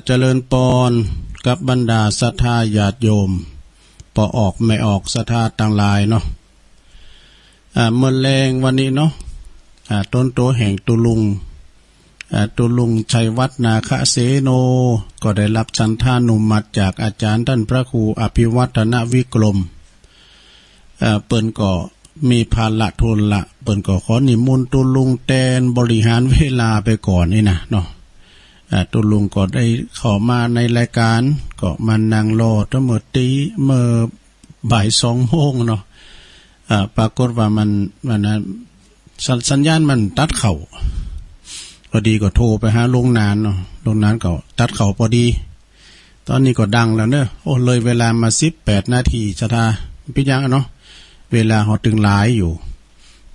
เจริญปอนกับบรรดาศรัทธาญาติโยมปอออกไม่ออกศรัทธาต่างหลายเนาะเมื่อแรงวันนี้เนาะต้นโตแห่งตุลุงชัยวัฒนาคเสโนก็ได้รับฉันทานุมัติจากอาจารย์ท่านพระครูอภิวัฒนวิกรมเปิ้นก็มีภาระทุนละเปิ้นก็ขอนิมนต์ตุลุงแตนบริหารเวลาไปก่อนนี่นะเนาะตุลุงก็ได้เข้ามาในรายการก็มานั่งรอตั้งเมื่อบ่าย2 โมงเนาะปรากฏว่ามันสัญญาณมันตัดเข่าพอดีก็โทรไปหาโรงงานเนาะโรงงานก็ตัดเข่าพอดีตอนนี้ก็ดังแล้วเนอะโอ้เลยเวลามา18 นาทีชะทาพี่ยังเนาะเวลาเขาตึงหลายอยู่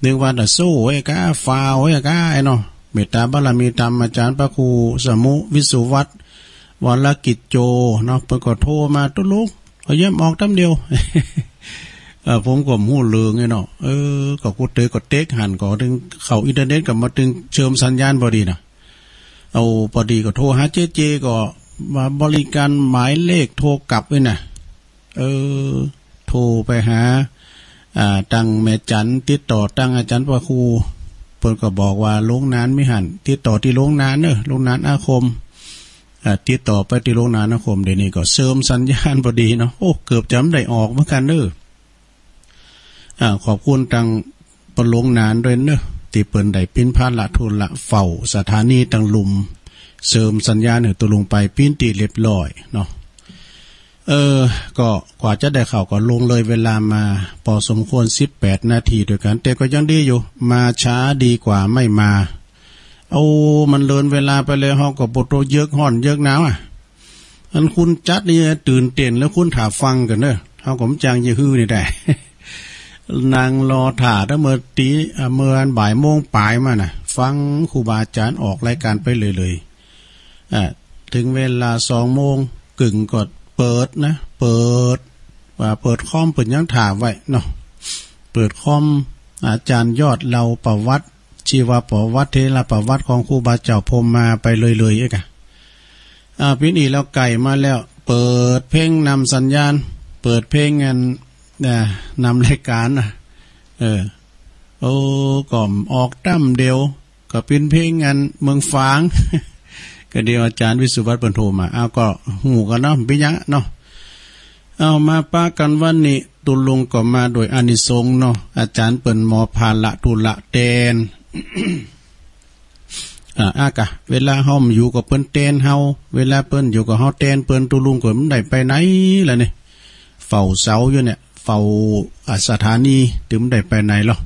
นึกว่าจะสู้ไอ้ก้าฟาวไอ้ก้าไอ้เนาะเมตตาบารมีธรรมอาจารย์พระครูสมุวิสุวัตรวรกิจโจเนาะเพิ่นก็โทรมาตุลุกเอาเยี่ยมออกตั้มเดียว ผมก็หูเลืองไงเนาะก็กูเตยก็เต็กหันก็ถึงเข้าอินเทอร์เน็ตก็มาถึงเชื่อมสัญญาณพอดีนะเอาพอดีก็โทรหาเจก็มาบริการหมายเลขโทรกลับด้วยนะโทรไปหาตั้งแม่จันติดต่อตั้งอาจารย์พระครูเพิ่นก็บอกว่าโรงงานไม่หันติดต่อที่โรงงานโรงงานอาคมติดต่อไปที่โรงงานอาคมเดี๋ยวนี้ก็เสริมสัญญาณพอดีเนาะโอ้เกือบจำได้ออกเหมือนกันขอบคุณตั้งปโรงงานด้วยที่เปิ้นได้ปิ้นพาละทุนละเฝ้าสถานีตั้งลุมเสริมสัญญาณตัวลงไปปิ้นตีเรียบร้อยเนาะก็กว่าจะได้เข้าก็ลงเลยเวลามาพอสมควร18 นาทีด้วยกันแต่ก็ยังดีอยู่มาช้าดีกว่าไม่มามันเลินเวลาไปเลยเฮาก็บ่โตเยอะฮ้อนเยอะหนาวอันคุณจัดนี่ตื่นเต้นแล้วคุณถาฟังกันเด้อเฮาก็มจังอย่าฮื้อนี่ได้ นางรอถ่าตั้งเมื่อบ่ายโมงปลายมาน่ะฟังครูบาอาจารย์ออกรายการไปเลยถึงเวลา2 โมงกึ่งก็เปิดคอมเปิดยังถ่าไว้เนาะเปิดคอมอาจารย์ยอดเราประวัติชีวประวัติเทระประวัติของครูบาเจ้าพรหมมาไปเลยๆกะพี่นี่แล้วไก่มาแล้วเปิดเพลงนำสัญญาณเปิดเพลงงานนำรายการก่อมออกตั้มเดียวก็เป็นเพลงงานเมืองฝางก็เดียวอาจารย์วิสุวัตรเปิ่นโทรมาก็หูกันเนาะพี่ยังเนาะมาป้ากันวันนี้ตุลงก็มาโดยอานิสงส์เนาะอาจารย์เปิ่นหมอภาละทุละแตน กะเวลาเฮาอยู่กับเปิ้นแตนเฮาเวลาเปิ้นอยู่กับเฮาแตนเปิ้นตุลุงก็มันได้ไปไหนล่ะนี่เฝ้าเสาอยู่เนี่ยเฝ้าสถานีถึงได้ไปไหนหรอ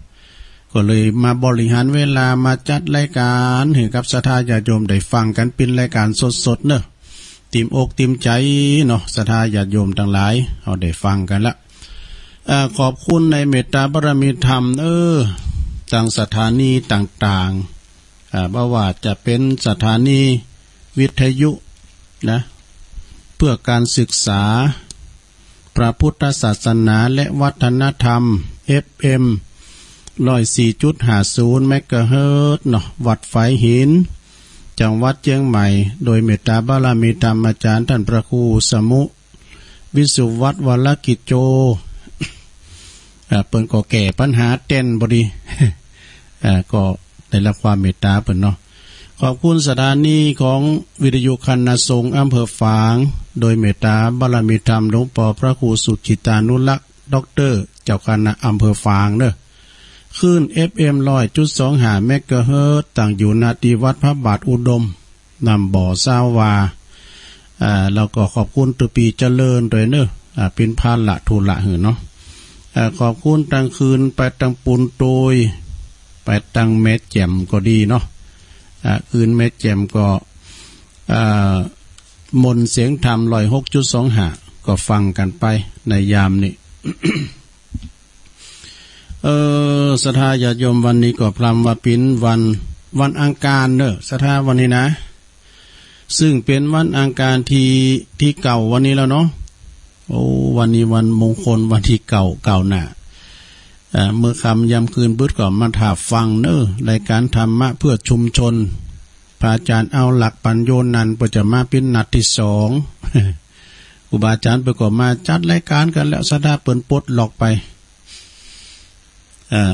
ก็เลยมาบริหารเวลามาจัดรายการให้กับศรัทธาญาติโยมได้ฟังกันเป็นรายการสดๆเนอะติมอกติมใจเนาะศรัทธาญาติโยมทั้งหลายเอาได้ฟังกันละขอบคุณในเมตตาบารมีธรรมต่างสถานีต่างๆบ่ว่าจะเป็นสถานีวิทยุนะเพื่อการศึกษาพระพุทธศาสนาและวัฒนธรรม FM 104.50 เมกะเฮิรตซ์เนาะวัดไฟหินจังหวัดเชียงใหม่โดยเมตตาบารมีธรรมอาจารย์ท่านพระครูสมุวิสุวัตรวรกิจโจเปิ้นก็แก้ปัญหาเต้นบ่ดีก็ได้รับความเมตตาเปิ้นเนาะขอบคุณสถานีของวิทยุคณะสงฆ์อำเภอฝางโดยเมตตาบารมีธรรมหลวงพ่อพระครูสุจิตานุรักษ์ด็อกเตอร์เจ้าคณะอำเภอฝางเด้อคลื่น FM 100.25 เมกะเฮิรตซ์ตั้งอยู่ณที่วัดพระบาทอุดมนำบ่อซาวาแล้วก็ขอบคุณตุปีเจริญด้วยเด้อเป็นพาละทุละหือเนาะขอบคุณตั้งคืนไปตั้งปุนโตยไปตั้งเม็ดแจ่มก็ดีเนาะคืนเม็ดแจ่มก็มนเสียงธรรม106.25ก็ฟังกันไปในยามนี้ ศรัทธาญาติโยมวันนี้ก็พรำว่าเป็นวันอังคารเนอะศรัทธาวันนี้นะซึ่งเป็นวันอังคารที่เก่าวันนี้แล้วเนาะวันนี้วันมงคลวันที่เก่าหน้าเมื่อคำยามคืนบึดก็มาถาฟังเนอะรายการธรรมะเพื่อชุมชน พระอาจารย์เอาหลักปัญโยนันต์เพื่อจะมาเป็นนัดที่สองครูบาอาจารย์เพื่อก็มาจัดรายการกันแล้วสดาเปิ่นปลดหลอกไป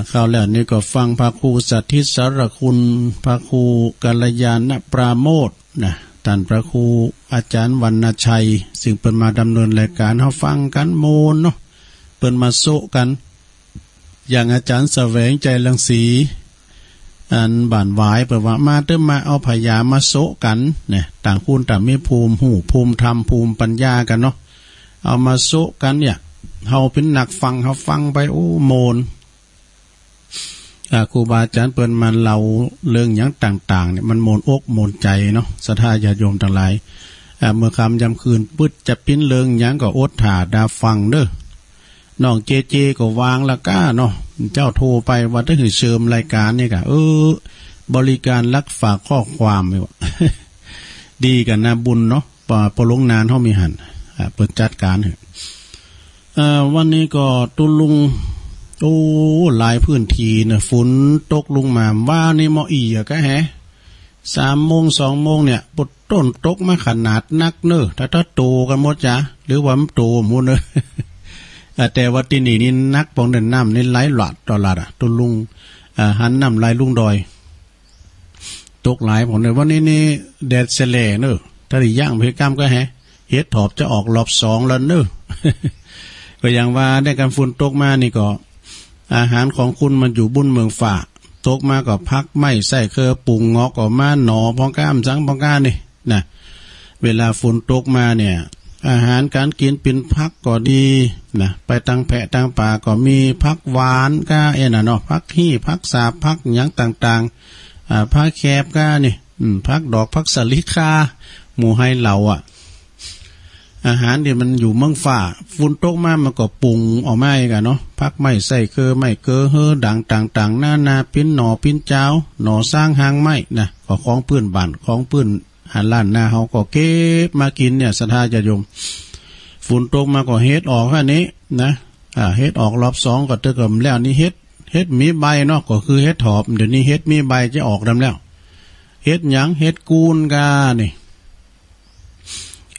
เข้าแล้วนี่ก็ฟังพระครูสัทธิสารคุณพระครูกัลยาณปราโมทย์นะท่านพระครูอาจารย์วรรณชัยซึ่งเป็นมาดำเนินรายการเฮาฟังกันโมนเนาะเปิ้นมาโซกันอย่างอาจารย์แสวงใจรังสีอันบ้านหวายเปิดว่ามาเติมมาเอาพยามาโซกันเนี่ยต่างคุณต่างมีภูมิหูภูมิธรรมภูมิปัญญากันเนาะเอามาโซกันเนี่ยเฮาเป็นนักฟังเฮาฟังไปโอ้โมนครูบาอาจารย์เปิ้นมาเล่าเรื่องอย่างต่างๆเนี่ยมันโมนอกโมนใจเนาะศรัทธาญาติโยมทั้งหลายเมื่อคำยำคืนปึ๊ดจะปิ้นเรื่องอย่างก็อดถ่าดาฟังเด้อน้องเจเจก็วางละก้าเนาะเจ้าโทรไปว่าถ้าถือเชิญรายการนี่กะบริการรักฝากข้อความไว้ว่า ดีกันนะบุญเนาะพอลงนานเฮามีหันเปิดจัดการเถอะวันนี้ก็ตุลุงหลายพื้นที่เนี่ยฝนตกลงมาว่านี่มออีอะก็แฮ3 โมง 2 โมงเนี่ยปดต้นตกมาขนาดนักเนอะถ้าโตกันหมดจ้ะหรือว่ามันโตหมดเนอะแต่ว่าที่นี่นักปองเดินน้ำนี่ไหลหลอดตลอดตุลุงหันน้ำไหลลุงดอยตกหลายผมเลยวันนี้นี่แดดเสล่เนอะถ้าได้ย่างเพกรรมก็แฮเฮ็ดถอบจะออกรอบ2แล้วเนอะ ก็อย่างว่าได้การฝนตกมานี่ก็อาหารของคุณมันอยู่บุญเมืองฝ่าตกมาก็พักไม่ใส่เคอปรุงงอกออกมาหนอพองก้ามจังพองก้านี่นะเวลาฝนตกมาเนี่ยอาหารการกินเป็นพักก็ดีนะไปตั้งแพะตั้งป่าก็มีพักหวานก้าน่ะเนาะพักขี้พักสาบพักหยังต่างๆพักแคบก้านี่พักดอกพักสลิคาหมู่ให้เหล่าอาหารเดี๋ยวมันอยู่เมืองฝ่าฝุ่นตกมามันก็ปรุงออกมากันเนาะพักไม่ใส่เคอไม่เกอเฮอดังต่างๆนาปิ้นหน่อปิ้นเจ้าหน่อสร้างหางไม้นะก็ของปื้นบ้านของปื้นหันล้านหน้าเฮาก็เก็บมากินเนี่ยศรัทธาญาติโยมฝุ่นตกมาก็เฮ็ดออกแค่นี้นะเฮ็ดออกรอบ2ก็เตกมแล้วนี่เฮ็ดมีใบเนาะก็คือเฮ็ดถอบเดี๋ยวนี้เฮ็ดมีใบจะออกดำแล้วเฮ็ดหยังเฮ็ดกูนกานี่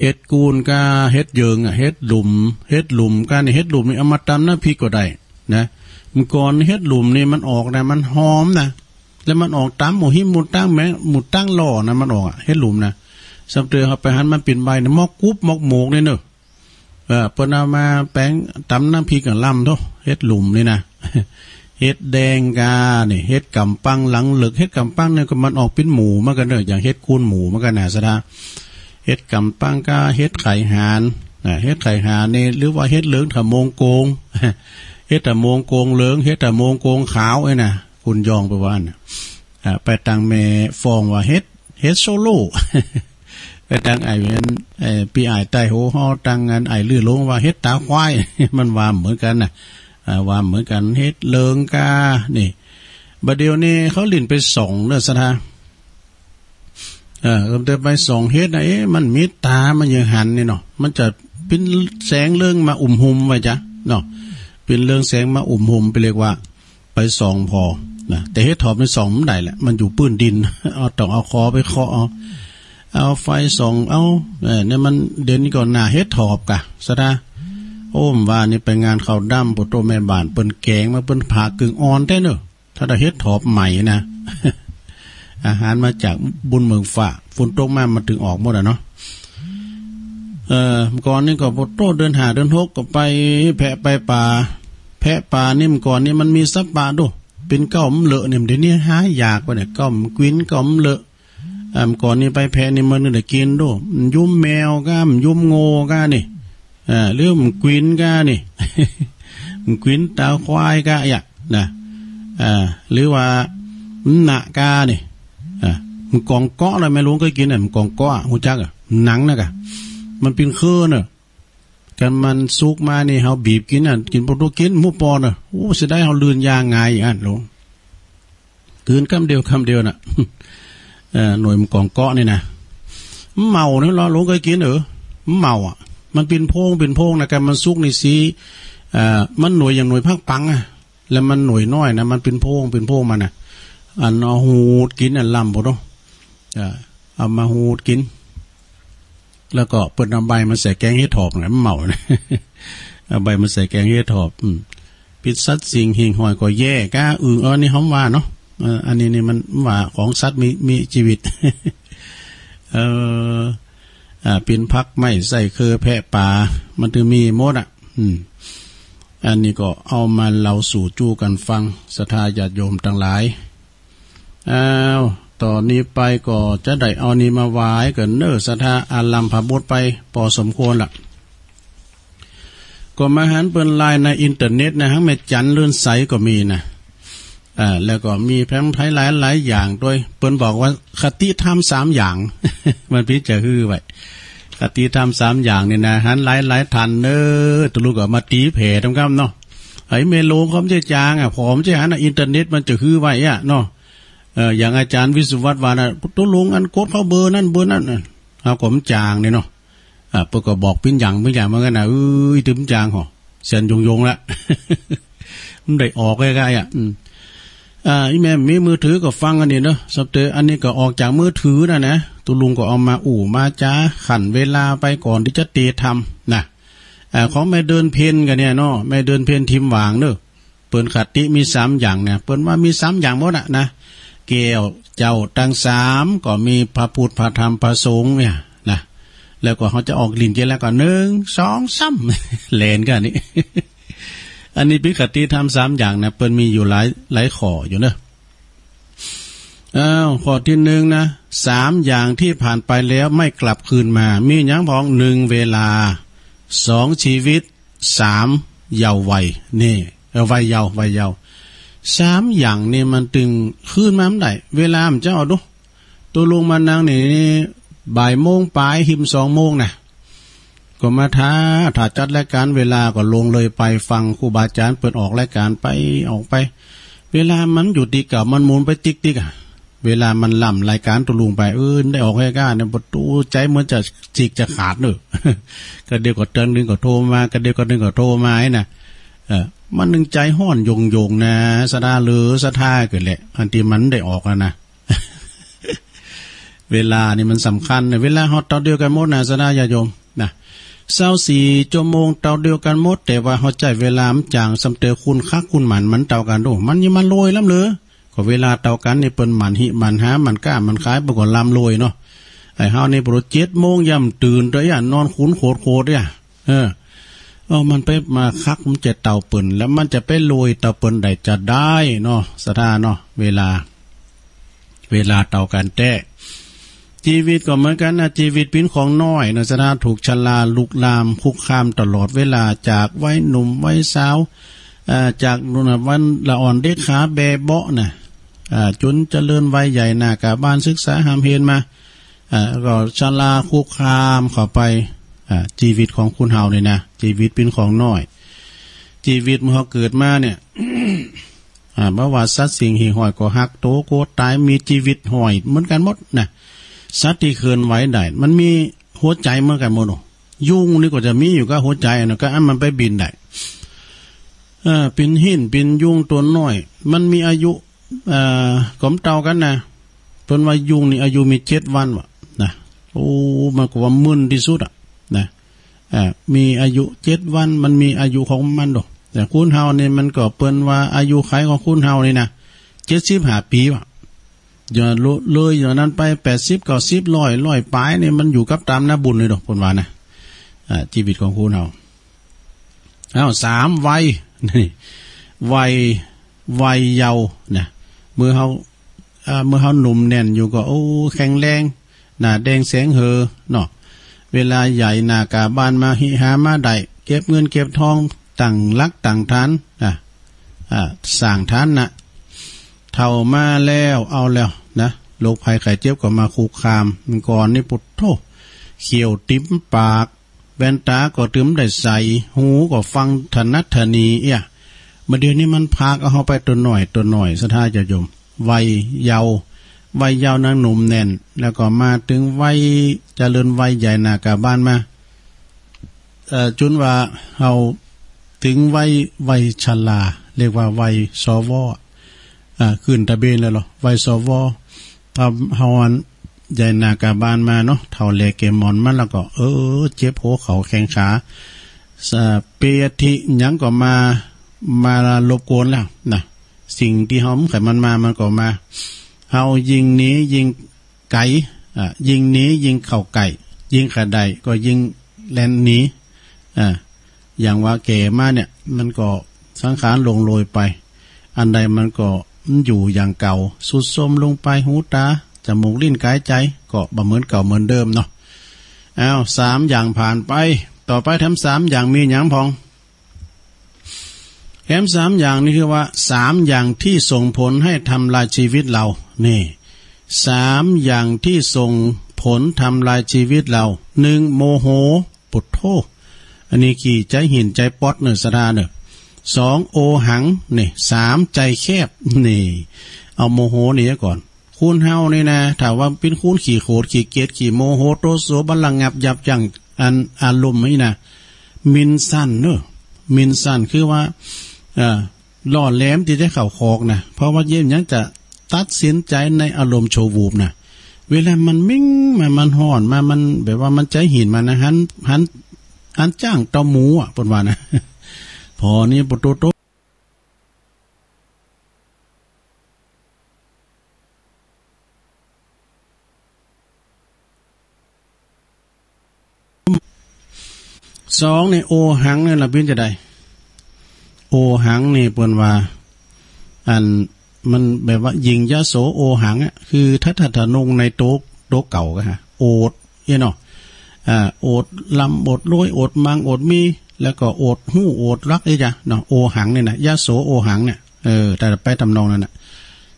เฮ็ดกูนกาเฮ็ดเยิงเฮ็ดหลุมกานี่เฮ็ดหลุมนี่เอามาตำน้ำพริกก็ได้นะเมื่อก่อนเฮ็ดหลุมนี่มันออกนะมันหอมนะแล้วมันออกตามหมูหิมหมูตั้งแม้หมูตั้งหล่อนะมันออกเฮ็ดหลุมนะสับเตือเข้าไปหันมันเป็นใบนะมอกกุ๊บมอกหมกนี่เนอะเปิ้นเอามาแป้งตำน้ำพริกกับลำเถอะเฮ็ดหลุมนี่นะเฮ็ดแดงกานี่เฮ็ดกำปังหลังเหลือกเฮ็ดกำปังเนี่ยก็มันออกเป็นหมูมากันเนอะอย่างเฮ็ดคูนหมูมากันน่ะซะดาเฮ็ดกำปังกาเฮ็ดไข่หานเฮ็ดไข่หานนี่หรือว่าเฮ็ดเหลืองถมงโกงเฮ็ดถมงโกงเหลืองเฮ็ดถมงโกงขาวไอ้น่ะคุณยองไปว่าน่ะไปตังแม่ฟองว่าเฮ็ดโซโล่ไปตังไอ้เว้นปีไอ้ใต้โหฮอตังงานไอ้ลื่นลงว่าเฮ็ดตาควายมันว่าเหมือนกันน่ะว่าเหมือนกันเฮ็ดเหลืองกานี่บัดเดี๋ยวนี้เขาลิ้นไป2เด้อซะท่าก็จะไปส่องเฮ็ดนะมันมีตามันยังหันนี่เนาะมันจะเป็นแสงเรื่องมาหุมไว้จ้ะเนาะเป็นเรื่องแสงมาหุมไปเรียกว่าไปส่องพอนะแต่เฮ็ดถอบมันส่องมันได้แหละมันอยู่ปื้นดินต้องเอาคอไปเคาะเอาไฟส่องเนี่ยมันเด่นก่อนหน้าเฮ็ดถอบกะซะดาโอ้มว่านี่ไปงานเข้าดํปุโตแม่บ้านเปิ้นแกงมาเปิ้นผ่ากึ่งอ่อนแท้เนอะถ้าได้เฮ็ดถอบใหม่นะอาหารมาจากบุญเมืองฝ่าฝนตกมามันถึงออกหมดเนาะก่อนนี่ก็พอโตเดินหาเดินหกก็ไปแพะไปป่าแพะป่านี่ก่อนนี่มันมีสัตว์ป่าดูเป็นเก้าเลอะเนี่ยเดี๋ยวนี้หายากกว่าเนี่ยเก้ากวิ้นเก้าเลอะก่อนนี่ไปแพะนี่มันได้กินดูยุ่มแมวก้ามยุ่มโง่ก้านี่เรื่องกวิ้นก้านี่กวิ้นตาควายก้าอยากนะหรือว่าหนะก้านี่มันกองเกาะอะไรไม่รู้ก็กินมันกองเกาะหูจักหนังนะกะมันเป็นเครือเนอะกันมันซุกมานี่เฮาบีบกินกินพวกตัวกินหมูปอน่ะโอ้เสียดายเฮาลืนยางไงหลงคืนคำเดียวน่ะหน่วยมันกองเกาะนี่นะเมาเนี่ยเราลงก็กินเมามันเป็นโพงนะกันมันซุกในสีมันหน่วยอย่างหน่วยพักปังแล้วมันหน่วยน้อยนะมันเป็นโพงมันน่ะอันเอาหูดกินลำบ่เนาะ เอามาหูดกินแล้วก็เปิดเอาใบมาใส่แกงเห็ดถอบเนี่ยมันเมานะเอาใบมาใส่แกงเห็ดถอบพิษสัตว์สิ่งหิ่งหอยก็แย่ก้านี่หอมว่าเนาะอันนี้นี่มันว่าของสัตว์มีชีวิตเป็นพักไม่ใส่เคอแพะป่ามันถึงมีหมดอันนี้ก็เอามาเล่าสู่จู้กันฟังศรัทธาญาติโยมทั้งหลายต่อนนี้ไปก็จะได้เอานี้มาไว้กันเนศรัทธาอาลัมพบุตรไปพอสมควรละก็มาหันเปิ้นไลน์ในอินเทอร์เน็ตนะฮะแม่จันเลื่อนใสก็มีนะแล้วก็มีแพร่ไทยหลายอย่างด้วยเปิ้นบอกว่าคติธรรม3อย่าง มันพิจารณาไว้คติธรรม3อย่างนี่นะหันหลายทันตุลูกก็มาตีเพจทำกันเนาะไอ้เมโลเขาไม่ใช่จางผมจะหันอินเทอร์เน็ตมันจะคือไว้เนาะอย่างอาจารย์วิสุวัตวานะตุลุงอันกดเข้าเบอร์นั่นเอาผมจางเนี่ยเนาะเปิ้นก็บอกปิ้นอย่างเหมือนกันนะถึงจางหรอเสียนยงละ มันได้ออกใกล้ๆอีแม่มีมือถือก็ฟังอันนี้เนาะสับเตออันนี้ก็ออกจากมือถือนะตุลุงก็เอามามาจ้าขันเวลาไปก่อนที่จะเตะทำนะของแม่เดินเพนกันเนี่ยเนาะแม่เดินเพนทิมหวางเนาะเปิ้นขัดติมี3อย่างเนี่ยเปิ้นว่ามี3อย่างหมดนะเกี่ยวเจ้าตั้ง3ก็มีพระพุทธพระธรรมพระสงฆ์เนี่ยนะแล้วก็เขาจะออกลิ้นเจแล้วก็1 2 3เล่นกันนี่ อันนี้พิคติธรรม3อย่างนะเปิ้นมีอยู่หลายข้ออยู่เนอะข้อที่1นะ3อย่างที่ผ่านไปแล้วไม่กลับคืนมามีหยังพ้อง1เวลา2ชีวิต3เยาว์วัยนี่วัยเยาว์3อย่างนี่มันตึงคืนมาไม่ได้เวลามันจะเอาดูตัวลงมานั่งนี่บ่ายโมงปลายหิม2โมงนะก็มาถ้าจัดรายการเวลาก็ลงเลยไปฟังครูบาอาจารย์เปิดออกรายการไปออกไปเวลามันอยู่ดีกับมันหมุนไปติ๊กเวลามันล่ำรายการตัวลุงไปได้ออกรายการเนี่ยประตูใจเหมือนจะจิกจะขาดเนอะก็เดี๋ยวก็เตือนนึงก็โทรมาก็เดี๋ยวก็นึงก็โทรมานะมันนึงใจห้อนยงนะสะดาหรือสะท่าเกิดแหละอันที่มันได้ออกแล้วนะ เวลานี่มันสำคัญเวลาฮอตเท่าเดียวกันหมดนะสะดาญาโยมนะ24 ชั่วโมงเท่าเดียวกันหมดแต่ว่าเขาใจเวลามันจางสำเตอคุณคักคุณหมันเท่ากันดูมันยังมันโรยล้ำเลยก็เวลาเท่ากันนี่เปิ้นหมันหิมันหามันกล้ามันขายปรากฏลำโรยเนาะไอ้เฮานี่โปร7 โมงย่ำตื่นตัวอย่างนอนคุ้นโคตรเนี่ยมันไปมาคักมันจะเต่าเปิ่นแล้วมันจะไปโรยเต่าเปิ่นได้จะได้เนาะสถาเนาะเวลาเต่ากันแท้ชีวิตก็เหมือนกันนะชีวิตเป็นของน้อยนะสถาถูกชราลุกลามคุกคามตลอดเวลาจากวัยหนุ่มวัยสาวจากวันละอ่อนเด็กขาแบเบาะนะจนเจริญวัยใหญ่หน้ากาบ้านศึกษาหามเฮนมาก็ชราคุกคามเข้าไปชีวิตของคุณเฮาเนี่ยนะชีวิตเป็นของน้อยชีวิตเมื่อเขาเกิดมาเนี่ย เมื่อว่าสัตว์สิ่งหิ่งห้อยก็หักโตโกตายมีชีวิตห้อยเหมือนกันหมดนะสัตว์ที่เคลื่อนไหวได้มันมีหัวใจเหมือนกันหมดยุงนี่ก็จะมีอยู่ก็หัวใจนะก็มันไปบินได้เป็นหินเป็นยุงตัวน้อยมันมีอายุก้มเต่ากันนะเพิ่นว่ายุงนี่อายุมี7 วันวะนะมันก็ว่ามึนที่สุดนะมีอายุ7 วันมันมีอายุของมันดอกแต่คุณเฮานี่มันก็เปิ้นว่าอายุไขของคุณเฮานี่นะ75 ปีว่ะอย่าเลยอย่างนั้นไป80 90 100ปลายนี่มันอยู่กับตามหน้าบุญเลยดอกเพิ่นว่านะชีวิตของคุณเฮา3วัยนี่วัยเยาว์นะเมื่อเฮาหนุ่มแน่นอยู่ก็แข็งแรงหน้าแดงแสงเหอเนาะเวลาใหญ่หน้ากาบ้านมาหิหามาได้เก็บเงินเก็บทองตั้งรักตั้งฐานสร้างฐานนะเท่ามาแล้วเอาแล้วนะโรคภัยไข้เจ็บก็มาคุกคามมันก่อนนี่ปุดโธเขียวติ้มปากแว่นตาก็ตึมได้ใส่หูก็ฟังถนัดถนีมาเดี๋ยวนี้มันพากเอาไปตัวหน่อยสถาจะยมวัยเยาว์นางหนุ่มแน่นแล้วก็มาถึงวัยเจริญวัยใหญ่หน้ากาบ้านมาจนว่าเฮาถึงวัยชราเรียกว่าวัยสวขึ้นทะเบียนแล้วหรอวัยสวพอเฮา ยายนากาบานมาเนาะเท่าเลเกมอนมันแล้วก็เจ็บหัวเขาแข้งขาเปียทิหยังก็มารบกวนแล้วนะสิ่งที่เฮาไขมันก็มาเฮายิงนี้ยิงไก่ยิงนี้ยิงเข่าไก่ยิงขาใดก็ยิงแลนนี้อย่างว่าเกมาเนี่ยมันก็สังขารลงโรยไปอันใดมันก็อยู่อย่างเก่าสุดโทรมลงไปหูตาจมูกลิ้นกายใจก็บ่เหมือนเก่าเหมือนเดิมเนาะ3อย่างผ่านไปต่อไปทำ3อย่างมีหยังพองแถม3อย่างนี่คือว่า3อย่างที่ส่งผลให้ทำลายชีวิตเรานี่3อย่างที่ส่งผลทำลายชีวิตเรา1โมโหปุถโธอันนี้กี่ใจหินใจป๊อดเนอะสดาเนอะ2โอหังนี่3ใจแคบนี่เอาโมโหนี่ก่อนคูณเฮานี่นะถ้าว่าเป็นคูณขี่โขดขี่เกียจขี่โมโหโตโสบัลลังงับยับยั้งอารมณ์นี่นะมินสั้นเนอะมินสั้นคือว่าล่อแหลมที่จะเข้าคอกนะเพราะว่าเยี่ยมยังจะตัดสินใจในอารมณ์โชวูบนะเวลามันมิ่งมันห่อนมันแบบว่ามันใจหินนะหันจ้างเต้าหมูปนว่านะพอนี่ปุโต2นี่โอหังเนี่ยละพินจะได้โอหังนี่เปิ้นว่ามันแบบว่ายิงยะโสโอหังคือถ้านงในโต๊ะเก่าก็ฮะโอดเนาะโอดลำโอดรวยโอดมังโอดมีแล้วก็โอดหู้โอดรักเนาะโอหังเนี่ยนะยะโสโอหังเนี่ยแต่ไปทำนองนั้นน่ะ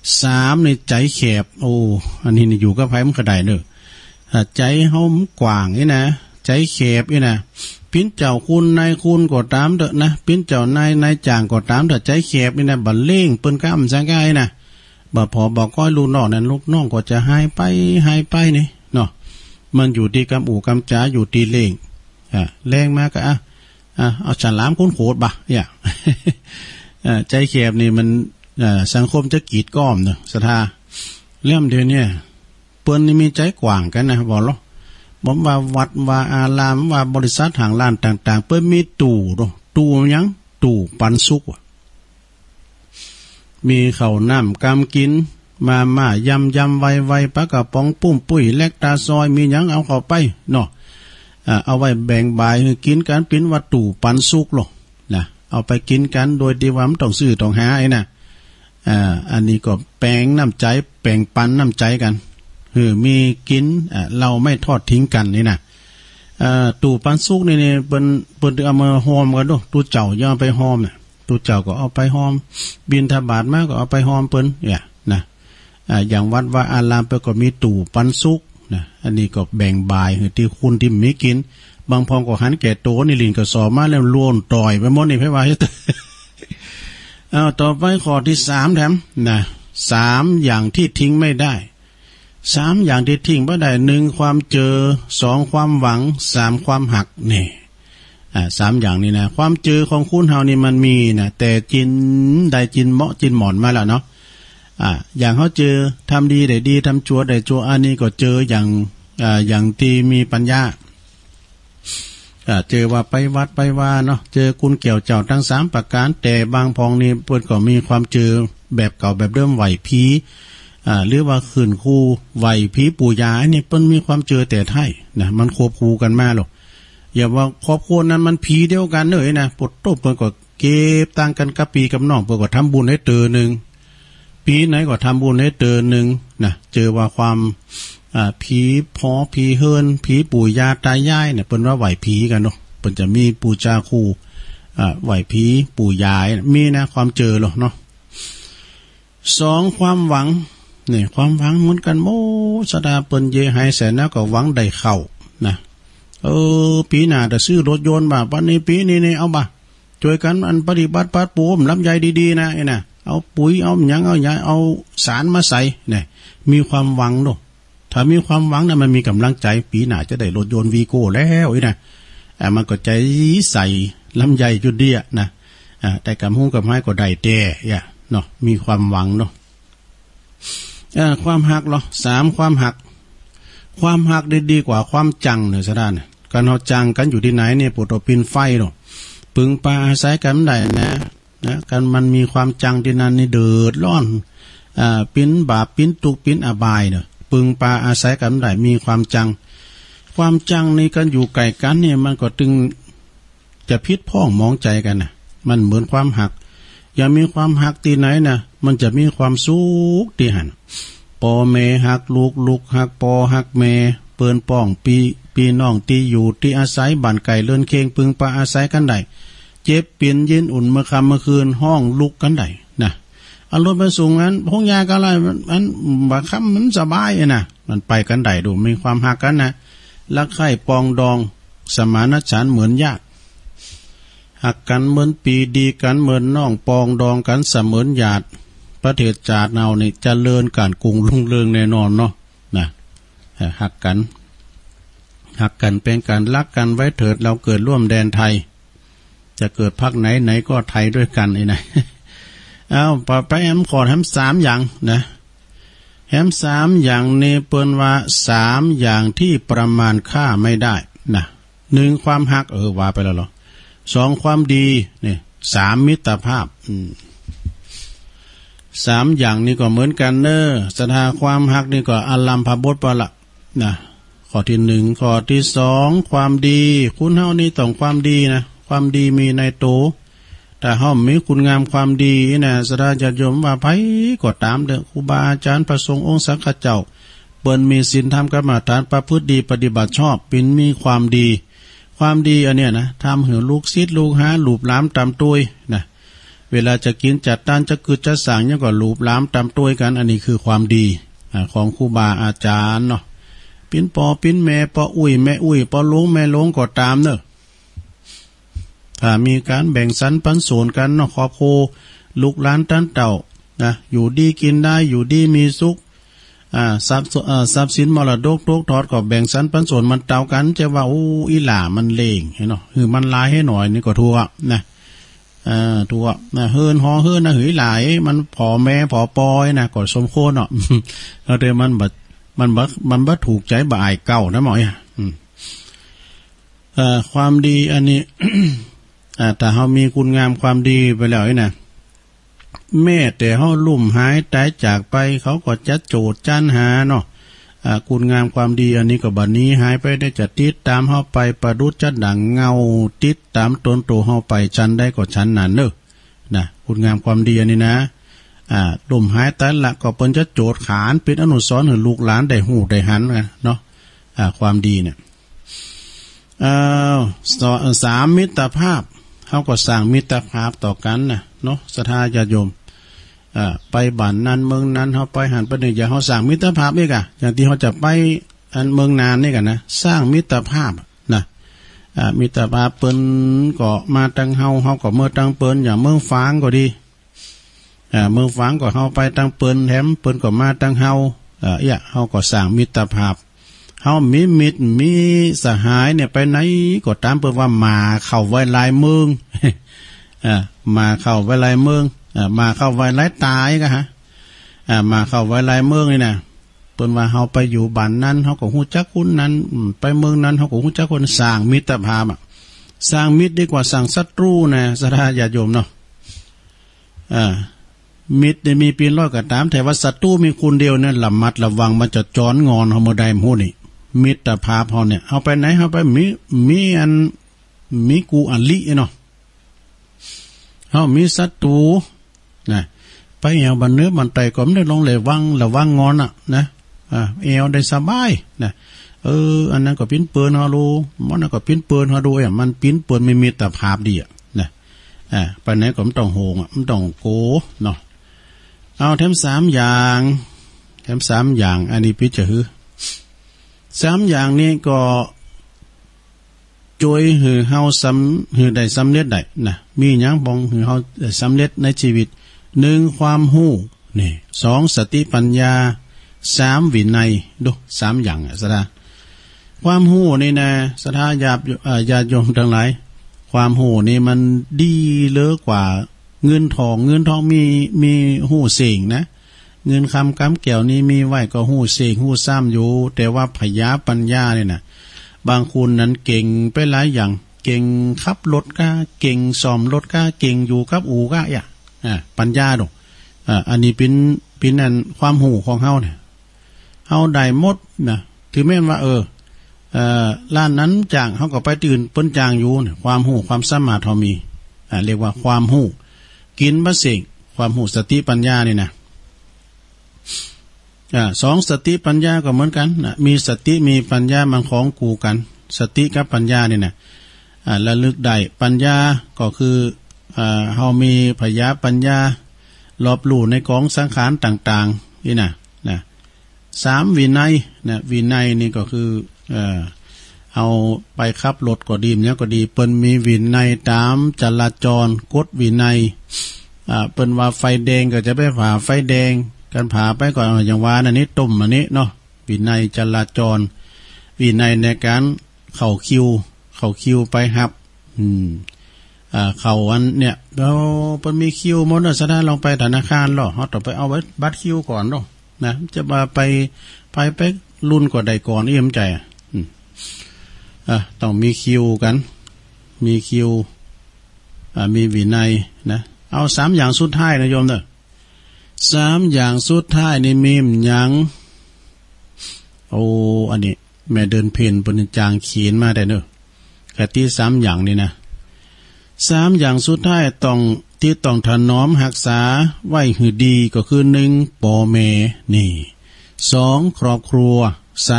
3นี่ใจแคบโอ้อันนี้อยู่กับไผมันก็ได้เด้อใจเฮากว้างนี่นะใจแคบนี่นะปิ้นเจ้าคุณนายคุณก็ตามเถอะนะปิ้นเจ้านายจ่างก็ตามเถอะใจแคบนี่นะบัดเล่งเปิ้นก้ามจังไงนะบ่พอบอกก้อยลูกน้องนั่นลูกน้องก็จะหายไปนี่เนาะมันอยู่ที่กำอู่กำจ๋าอยู่ที่เล่งแรงมากก็เอาฉลามคุ้นโขดบ่เนี่ยใจแคบนี่มันสังคมจะกีดก้อมเนาะศรัทธาเรื่องเดียวเนี่ยเปิ้นนี่มีใจกว้างกันนะบอกหรอผมว่าวัดว่าอารามว่าบริษัททางร้านต่างๆเปิ้นมีตู้ยังตู้ปันสุกมีข้าวน้ำกำกินมายำไวปลากระป๋องปุ้มปุ้ยเล็กตาซอยมีหยังเอาเข้าไปเนาะเอาไว้แบ่งบายให้กินกันเป็นวัตถุปันสุกหรอกนะเอาไปกินกันโดยที่ว่ามันต้องซื้อต้องหาไอ้นะอันนี้ก็แบ่งน้ำใจแบ่งปันน้ำใจกันมีกินเราไม่ทอดทิ้งกันนี่นะตู้ปันสุกนี่เปิ้นเอามาหอมกันด้วยตู้เจ้าย่อไปหอมน่ะตู้เจ้าก็เอาไปหอมบิณฑบาตมาก็เอาไปหอมเปิ้นเนี่ยนะอย่างวัดว่าอารามเปิ้นก็มีตู้ปันสุกนะอันนี้ก็แบ่งบายให้ที่คุณที่มีกินบางพองก็หันแก่โตนี่ลินก็สอมาแล้วล้วนต่อยไปหมดนี่ไผว่าเฮ็ดต่อไปข้อที่3แถมนะ3อย่างที่ทิ้งไม่ได้3อย่างที่ทิ้งบ่ได้1ความเจอ2ความหวัง3ความหักนี่3อย่างนี้นะความเจอของคุณเฮานี่มันมีนะแต่จินได้จินเหมาะจินหมอนมาแล้วเนาะอย่างเฮาเจอทำดีได้ดีทำชั่วได้ชั่วอันนี้ก็เจออย่างที่มีปัญญาเจอว่าไปวัดไปว่าเนาะเจอคุณเกี่ยวเจ้าทั้ง3ประการแต่บางพองนี่เพิ่นก็มีความเจอแบบเก่าแบบเดิมไหวผีหรือว่าขืนคู่ไหวผีปู่ยาเนี่ยเปิ้นมีความเจอแต่ไทยนะมันควบคู่กันมาหรอกอย่าว่าครอบครัวนั้นมันผีเดียวกันเลยนะปดโตเปิ้นก็เก็บต่างกันกับปีกับน้องเปิ้นก็ทำบุญให้เตอนึงปีไหนก็ทำบุญให้เตอนึงนะเจอว่าความผีพอผีเฮินผีปู่ยาตายายเนี่ยเปิ้นว่าไหวผีกันเนาะเปิ้นจะมีปู่จาคู่ไหวผีปู่ยายมีนะความเจอหรอกเนาะ2ความหวังนี่ความหวังเหมือนกันโมสดาเปิ้นเยหายแสนแล้วก็หวังได้เข้านะปีหน้าจะซื้อรถยนต์บ่วันนี้ปีนี้นี่เอาบ่ช่วยกันอันปฏิบัติปัดปูมลำไยดีๆนะไอ้น่ะเอาปุ๋ยเอาหยังเอายาเอาสารมาใส่นี่มีความหวังเนาะถ้ามีความหวังน่ะมันมีกำลังใจปีหน้าจะได้รถยนต์วีโก้แล้วไอ้น่ะมันก็ใจใส่ลำไยจุดเดียนะแต่กำหูกับไม้ก็ได้แต่เนาะมีความหวังเนาะความหักเหรอ3ความหัก ความหักได้ดีกว่าความจังเนี่ยซะด้านการเฮาจังกันอยู่ที่ไหนเนี่ยปุตตปินไฟเนาะปึงปลาอาศัยกันได้นะกันมันมีความจังที่นั้นนี่เดือดร้อนปิ้นบาปปิ้นตุกปิ้นอบายเนาะปึงปลาอาศัยกันได้มีความจังนี่กันอยู่ไกลกันเนี่ยมันก็ตึงจะพิษพ้องมองใจกันนะมันเหมือนความหักอย่ามีความหักที่ไหนนะมันจะมีความสุขที่หันปอเมหักลูกหักปอหักเมเปิ้นป้องปีน้องที่อยู่ที่อาศัยบ้านไก่เลื่อนเคงปึงปลาอาศัยกันได้เจ็บเปลี่ยนเย็นอุ่นเมื่อค่ำเมื่อคืนห้องลุกกันได้นะอารมณ์ไปสูงนั้นพงยากันอะไรมันบางคำมันสบายนะมันไปกันได้ดูมีความหักกันนะรักใคร่ปองดองสมานฉันท์เหมือนญาติหักกันเหมือนปีดีกันเหมือนน้องปองดองกันเสมือนญาติประเทศชาติเรานี่เจริญการกรุงรุ่งเรืองแน่นอนเนาะนะหักกันเป็นการรักกันไว้เถิดเราเกิดร่วมแดนไทยจะเกิดพรรคไหนก็ไทยด้วยกันไอ้นะเอาไปแฮมขอแฮม3อย่างนะแฮม3อย่างนี้เปิ้นว่า3อย่างที่ประมาณค่าไม่ได้นะ1ความหักว่าไปแล้วเหรอ2ความดีนี่3มิตรภาพ3อย่างนี้ก็เหมือนกันเนอะศรัทธาความหักนี่ก็อัลลัมพบทปะละนะข้อที่1ข้อที่2ความดีคุณเฮานี่ต้องความดีนะความดีมีในตัวแต่เฮามีคุณงามความดีนะศรัทธาญาติโยมว่าไผก็ตามเด้อครูบาอาจารย์พระสงฆ์องค์สังฆเจ้าเปิ้นมีศีลธรรมกรรมฐานประพฤติดีปฏิบัติชอบเป็นมีความดีอันเนี้ยนะทำให้ลูกศิษย์ลูกหาหลูบหลามตามตุ้ยนะเวลาจะกินจัดตั้นจะกึดจะสั่งเนี่ยก็หลูบหลามตามตุ้ยกันอันนี้คือความดีของครูบาอาจารย์เนาะปิ้นปอปิ้นแม่ปออุ้ยแม่อุ้ยปอลุงแม่ลุงก็ตามเนอะถ้ามีการแบ่งสรรปันส่วนกันเนาะครอบครัวลูกหลานตั้นเต่านะอยู่ดีกินได้อยู่ดีมีสุขทรัพย์สินมรดกตกทอดก็แบ่งสรรปันส่วนมันเต่ากันจะว่าอีหล่ามันเลงเห็นเนาะคือมันลายให้หน่อยนี่ก็ทั่วนะทั่วนะเฮินฮอเฮินนะหือหลายมันพอแม่พอปอยนะก็สมโคเนาะแล้วแต่มันบ่ถูกใจบ่อายเก่านะหมอยความดีอันนี้ แต่เฮามีคุณงามความดีไปแล้วนะแม่แต่เฮาลุ่มหายตายจากไปเขาก็จะโจดจันหาเนาะคุณงามความดีอันนี้ก็บัดนี้หายไปได้จะติดตามเฮาไปประดุจจะดังเงาติดตามตนตัวเฮาไปชั้นได้ก็ชั้นนั้นเด้อนะคุณงามความดีอันนี้นะลุ่มหายตายละก็เปิ้นจะโจดขานเป็นอนุสรณ์ให้ลูกหลานได้ฮู้ได้หันเนาะความดีเนี่ย3มิตรภาพเขาก็สร้างมิตรภาพต่อกันนะเนาะศรัทธาญาติโยมไปบ้านนั้นเมืองนั้นเขาไปหันไปนี่อย่าเขาสร้างมิตรภาพนี่กะอย่างที่เขาจะไปอันเมืองนานนี่กันนะสร้างมิตรภาพนะมิตรภาพเปิ้นก็มาตั้งเฮาก็เมื่อตั้งเปิ้นอย่างเมืองฟางก็ดีเมืองฟางก็เฮาไปตั้งเปิ้นแถมเปิ้นก็มาตั้งเฮาเฮาก็สร้างมิตรภาพเฮามีมิตรมีสหายเนี่ยไปไหนก็ตามเปิ้นว่ามาเข้าไว้ลายเมืองมาเข้าไว้ลายเมืองมาเข้าไว้ลายตายก็ฮะมาเข้าไว้ลายเมืองนี่นะเปิ้นว่าเฮาไปอยู่บ้านนั้นเฮาก็ฮู้จักคนนั้นไปเมืองนั้นเฮาก็ฮู้จักคนสร้างมิตรภาพสร้างมิตรดีกว่าสร้างศัตรูนะศรัทธาญาติโยมเนาะมิตรได้มีปีนร้อยก็ตามแต่ว่าศัตรูมีคนเดียวนั่นระมัดระวังมันจะจ้อนงอนเฮาบ่ได้ฮู้นี่มิตรภาพเฮาเนี่ยเฮาไปไหนเฮาไปมีอันมีกูอลิเนาะเฮามีศัตรูนะไปเอวบันเนื้อบันไตก็ไม่ได้ลงเลยระวังงอนนะเอวได้สบายนะอันนั้นก็ปิ้นเปื้อนเฮาดูมันนั้นก็ปิ้นเปื้อนเฮาดูมันปิ้นเปื้อนไม่มีแต่ภาพดีนะไปไหนก็ไม่ต้องโหงไม่ต้องโกเนาะเอาแถม3อย่างอันนี้พิจารณา3อย่างนี้ก็ช่วยให้เฮาให้ได้สำเร็จได้นะมีหยังบ่งให้เฮาได้สำเร็จในชีวิต1ความรู้นี่2สติปัญญา3วินัยดู3อย่างซะนะความรู้นี่นะศรัทธาญาติโยมทั้งหลายความรู้นี่มันดีเลิศกว่าเงินทองมีรู้เสงนะ เงินคำกำแก้วนี้มีไว้ก็หู้เสกหู้ซ้ำอยู่แต่ว่าพยาปัญญาเนี่ยนะบางคนนั้นเก่งไปหลายอย่างเก่งขับรถก็เก่งซ่อมรถก็เก่งอยู่กับอู่ก็ปัญญาดอกอันนี้เป็นนั่นความหูของเฮาเนี่ยเฮาได้หมดนะถือแม่นว่าร้านนั้นจ้างเฮาก็ไปตื่นเปิ้นจ้างอยู่เนี่ยความหูความสามารถเฮามีเรียกว่าความหูกินบ่เสกความหูสติปัญญานี่นะสองสติปัญญาก็เหมือนกันนะมีสติมีปัญญามันของกูกันสติกับปัญญานี่นะระลึกได้ปัญญาก็คือเฮามีพยาปัญญารอบรู้ในกองสังขารต่างๆนี่นะสามวินัยนะวินัยนี่ก็คือเอาไปขับรถก็ดีเนี่ยก็ดีเปิ้นมีวินัยตามจราจรกฎวินัยเปิ้นว่าไฟแดงก็จะไปผ่าไฟแดงกันผ่าไปก่อนอย่างว่าอันนี้ตุ่มอันนี้เนาะวินัยจราจรวินัยในการเข้าคิวไปครับเข้าอันเนี่ยเราเปิ้นมีคิวหมดน่ะซะได้ลองไปธนาคารหรอเฮาต้องไปเอาไว้บัตรคิวก่อนเนาะนะจะมาไปรุ่นกว่าใดก่อนนี่มใจต้องมีคิวกันมีคิวมีวินัยนะเอา3อย่างสุดท้ายนะโยมเด้อ3อย่างสุดท้ายนี่มีหยังอันนี้แม่เดินเพนเพิ่นจางเขียนมาได้เด้อแค่ที่3อย่างนี่นะ3อย่างสุดท้ายต้องถนอมรักษาไว้ให้ดีก็คือ1พ่อแม่นี่2ครอบครัว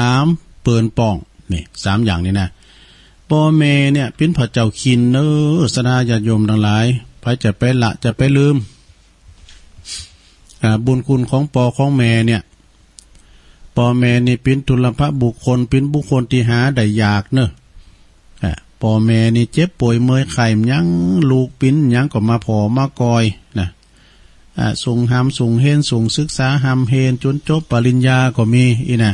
3เปิ้นป้องนี่3อย่างนี่นะพ่อแม่เนี่ยเป็นพระเจ้าคินสดาญาติโยมทั้งหลายไผจะไปละจะไปลืมบุญคุณของพ่อของแม่เนี่ยพ่อแม่นี่เป็นทุลภบุคคลเป็นบุคคลที่หาได้ยากพ่อแม่นี่เจ็บป่วยเมื่อยไข้ยังลูกปิ้นยังก็มาพอมากอยนะส่งหำส่งเฮนส่งศึกษาหำเฮนจนจบปริญญาก็มีนะ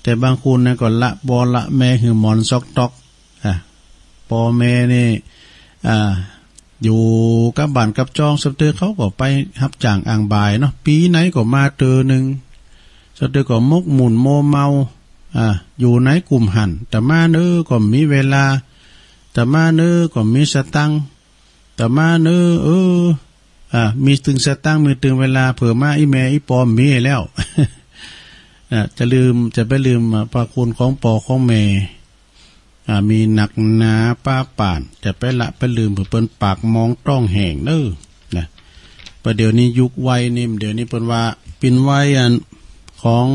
แต่บางคนนะก็ละบอละแม่หือหมอนซอกตอกพ่อแม่นี่อยู่กับบ้านกับจองสักเดือนเขาก็ไปรับจ้างอ่างบ่ายเนาะปีไหนก็มาเจอหนึ่งสักเดือนก็มกหมุนโมเมาอยู่ในกลุ่มหันแต่มาก็มีเวลาแต่มาก็มีสตังแต่มามีตึงสตังมีตึงเวลาเผื่อมาอีแม่อีปอมมีแล้ว จะไปลืมพระคุณของปอของแม่มีหนักหนาป้าป่านจะไปละไปลืมเผื่อเปิ้นปากมองต้องแห่งนะประเดี๋ยวนี้ยุควัยนี่เดี๋ยวนี้เปิ้นว่าเป็นวัยอันของ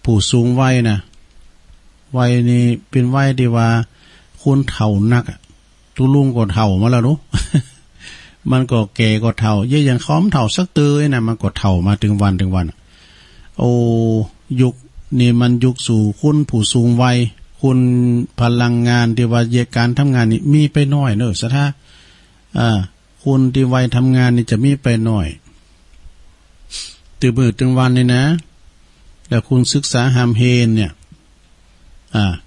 ผู้สูงวัยนะวัยนี้เป็นวัยที่ว่าคนเฒ่านักตุลุงก็เฒ่ามาแล้วเนาะ มันก็แก่ก็เฒ่าเยอะอย่างค้อมเฒ่าสักตื้อนะมันก็เฒ่ามาถึงวันยุคนี้มันยุคสู่คุณผู้สูงวัยคุณพลังงานที่ว่าเยการทำงานนี่มีไปน้อยเนอะสะท่าคุณที่วัยทำงานนี่จะมีไปน้อยตื่นมือถึงวันนี่นะแต่คุณศึกษาหามเฮนเนี่ย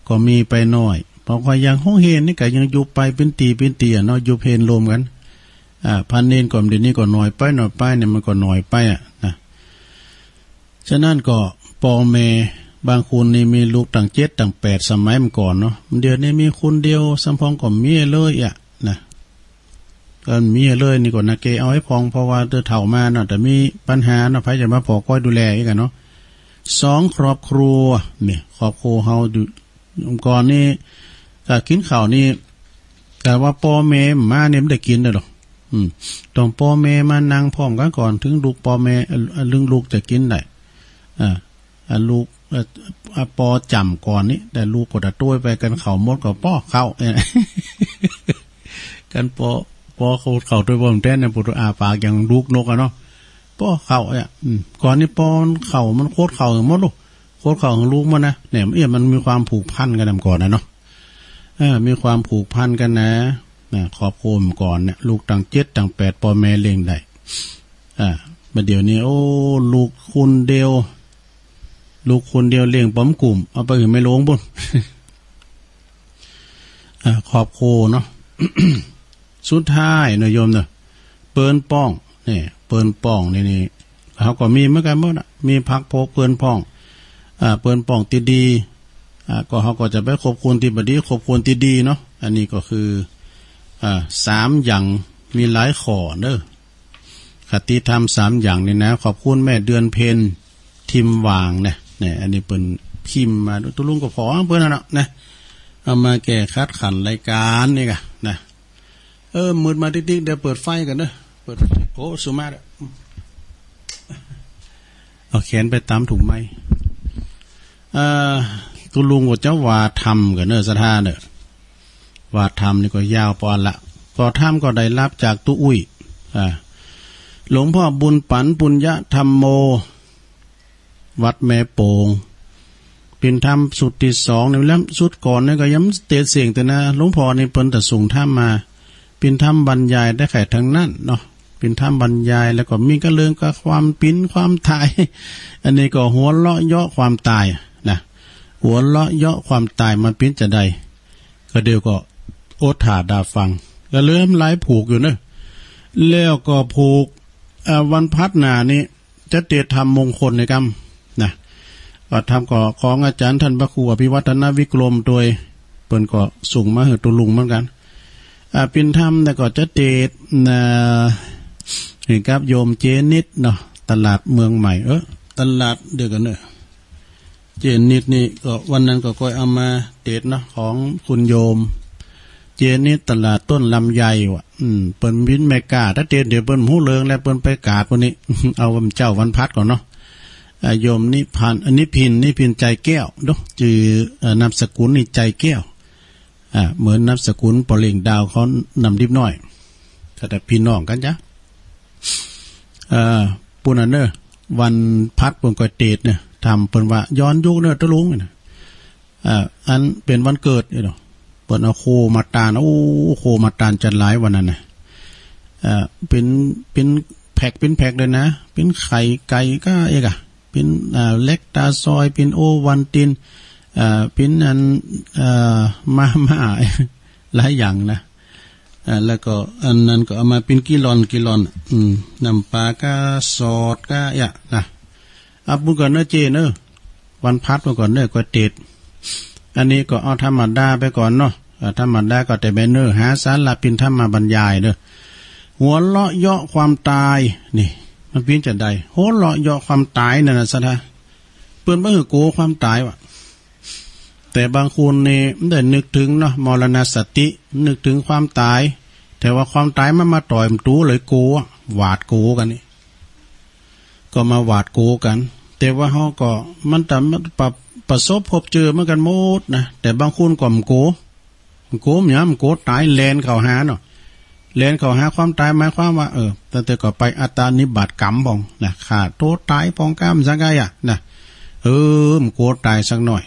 ก็มีไปน้อยเพราะว่าอย่างห้องเฮนนี่ก็ยังอยู่ไปเป็นตีเนาะอยู่เพนรวมกันพันเนนก่อนเดี๋ยวนี้ก็น้อยไปเนี่ยมันก็น้อยไปนะฉะนั้นก็พ่อแม่บางคนนี่มีลูกตั้ง7ตั้ง8สมัยเมื่อก่อนเนาะเดี๋ยวนี้มีคนเดียวสัมพองก็มีเลยนะก็มีเลยนี่ก็นะเกเอาให้พองเพราะว่าเฒ่ามาเนาะแต่มีปัญหาเนาะไผจะมาพอคอยดูแลอีกเนาะ2ครอบครัวนี่ครอบครัวเฮาก่อนนี่ก็กินข้าวนี่แต่ว่าพ่อแม่มาเนี่ยไม่ได้กินได้หรอกต้องพ่อแม่มานั่งพร้อมกันก่อนถึงลูกพ่อแม่ลูกจะกินได้ลูกปอจำก่อนนี่แต่ลูกก็จะต้วยไปกันเข่ามดกับป้อเข้ากันปอเขาต้วยบอมแท้เนี่ยปุถุอาปากอย่างลูกนกเนาะป้อเข่าก่อนนี่ปอเข่ามันโคตรเข่าหมดลูกโคตรเข่าของลูกมันนะเนี่ยมันมีความผูกพันกันก่อนนะเนาะมีความผูกพันกันนะครอบครัวก่อนเนี่ยลูกตั้ง7ตั้ง8พ่อแม่เลี้ยงได้มาเดี๋ยวนี้ลูกคนเดียวเลี้ยงป้อมกลุ่มเอาไปไม่ลงบุญ ครอบครัวเนาะ สุดท้ายนายโยมเนาะเปิ้นป้องเนี่ยเปิ้นป้องนี่ เขาก็มีเหมือนกันหมดนะมีพักโพเปิ้นพ้องเปิ้นพ้องที่ดีก็เขาก็จะไปขอบคุณที่บดีขอบคุณที่ดีเนาะอันนี้ก็คือ3อย่างมีหลายข้อเด้อคติธรรม3อย่างนี่นะขอบคุณแม่เดือนเพ็ญทิมวางเนี่ยอันนี้เปิ้นพิมพ์มาตุลุงก็ขอเปิ้นน่ะนะเอามาแก้คัดขันรายการนี่กะนะมืดมาติ๊กๆเดี๋ยวเปิดไฟกันเด้อเปิดโอ้สุมาเด้อเอาแขนไปตามถุงไม้ตุลุงก็เจ้าว่าทำกันเนอสถานเนอว่าทำนี่ก็ยาวปอนละก็ทำก็ได้รับจากตุอุ้ยหลวงพ่อบุญปันปุญญธรรมโมวัดแม่โป่งเป็นธรรมสุดที่2นี่แล้วสุดก่อนนี่ก็ย้ำเตะเสียงแต่นะหลวงพ่อนี่เปิ้นแต่ส่งธรรมมาเป็นธรรมบรรยายได้ไข่ทั้งนั้นเนาะเป็นธรรมบรรยายแล้วก็มีกระเรื่องกับความปิ้นความตายอันนี้ก็หัวเลาะเยาะความตายนะหัวเลาะเยาะความตายมันปิ้นจะใดก็เดี๋ยวก็โอถาดาฟังก็เริ่มไล่ผูกอยู่เนอะแล้วก็ผูกวันพัฒนานี้จะเตะธรรมมงคลในกรรมนะก็ทำก็ของอาจารย์ท่านพระครูอภิวัฒนวิกรมโดยเปิ้นก็ส่งมาให้ตุลุงเหมือนกันเป็นธรรมแต่ก็จะเตะเห็นครับโยมเจนิดเนาะตลาดเมืองใหม่ตลาดเดียวกันเนอะเจนิดนี่ก็วันนั้นก็ค่อยเอามาเตะเนาะของคุณโยมเจนิดตลาดต้นลำไยว่ะเปิ้นบินไม่กล้าถ้าเตะเดี๋ยวเปิ้นหูเลิงแล้วเปิ้นไปกาดวันนี้ เอาวันเจ้าวันพัดก่อนเนาะโยมนิพันธ์นิพินใจแก้วเนาะจื่อนามสกุลนี่ใจแก้วเหมือนนามสกุลปอเล่งดาวเขานำดิบน้อยแต่พี่น้องกันจ้ะปุ่นอันเนอวันพัดปุ่นก็เตดเนี่ยทำเปิ่นว่าย้อนยุคเนอตะลุงเนี่ยอันเป็นวันเกิดเนี่ยเนาะเปิ่นเอาโคมาตานโคมาตานจัดหลายวันนั้นนะเป็นแพ็กเลยนะเป็นไข่ไก่ก็เอกเป็นเล็กตาซอยเป็นโอวันตินเป็นอันมาหลายอย่างนะแล้วก็อันนั้นก็เอามาเป็นกิลอนน้ำปลาก็สอดก็นะบุญก่อนเนอะเจเนอะวันพัดมาก่อนเนอะก็เต็ดอันนี้ก็เอาธรรมดาไปก่อนเนาะธรรมดาก็แต่เบเนอร์หาสารละเป็นธรรมบรรยายเนอะหัวเลาะเยาะความตายนี่มันเป็นจะได้หัวเลาะเยาะความตายนั่นนะสะท่าเปิ้นบ่คือโกความตายวะแต่บางคนเนี่ยได้นึกถึงเนาะมรณสตินึกถึงความตายแต่ว่าความตายมันมาต่อยมันตู้เลยโกหวาดโกกันนี่ก็มาหวาดโกกันแต่ว่าเขาก็มันแต่ประสบพบเจอเหมือนกันหมดนะแต่บางคนก็มันโกเนี่ยมันโกตายแลนเข้าหาเนาะแลนเข้าหาความตายหมายความว่าแต่ก็ไปอัตตานิบาตกรรมบ้องนะขาดโทษตายปองกรรมสักไงนะมันโกตายสักหน่อย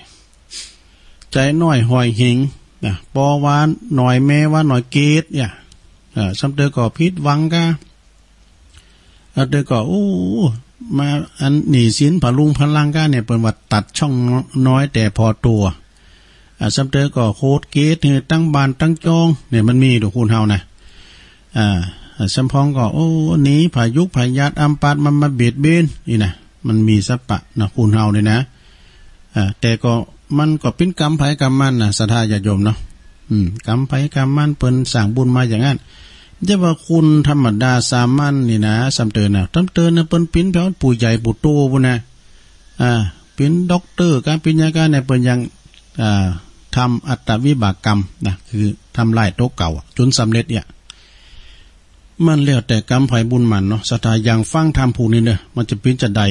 ใจน้อยหอยหิงนะปอวานหน่อยแม่ว่าหน่อยเกตสำเตอก็พิษวังกะเตอก็มาอันหนีสินผลุงพลังกะเนี่ยเป็นว่าตัดช่องน้อยแต่พอตัวสำเตอก็โคตรเกตเนี่ยตั้งบานตั้งจองเนี่ยมันมีดูคุณเฮานะสัมพองก็หนีพายุพายาตอัมปาดมันมาเบียดเบนนี่นะมันมีสัปปะนะคุณเฮาเลยนะแต่ก็มันก็เป็นกรรมไผกรรมมันนะศรัทธาญาติโยมเนาะกรรมไผกรรมมันเปิ้นสร้างบุญมาอย่างนั้นจะว่าคุณธรรมดาสามัญนี่นะสำเตือนนะเปิ้นปิ้นแพ้ปู่ใหญ่ปู่โตพุ่นนะเป็นด็อกเตอร์การปริญญาการเนี่ยเปิ้นยังทำอัตตวิบากกรรมนะคือทำลายโต๊ะเก่าจนสำเร็จเนี่ยมันแล้วแต่กรรมไผบุญมันเนาะศรัทธาอย่างฟังธรรมผู้นี้เนี่ยมันจะปิ้นจะใด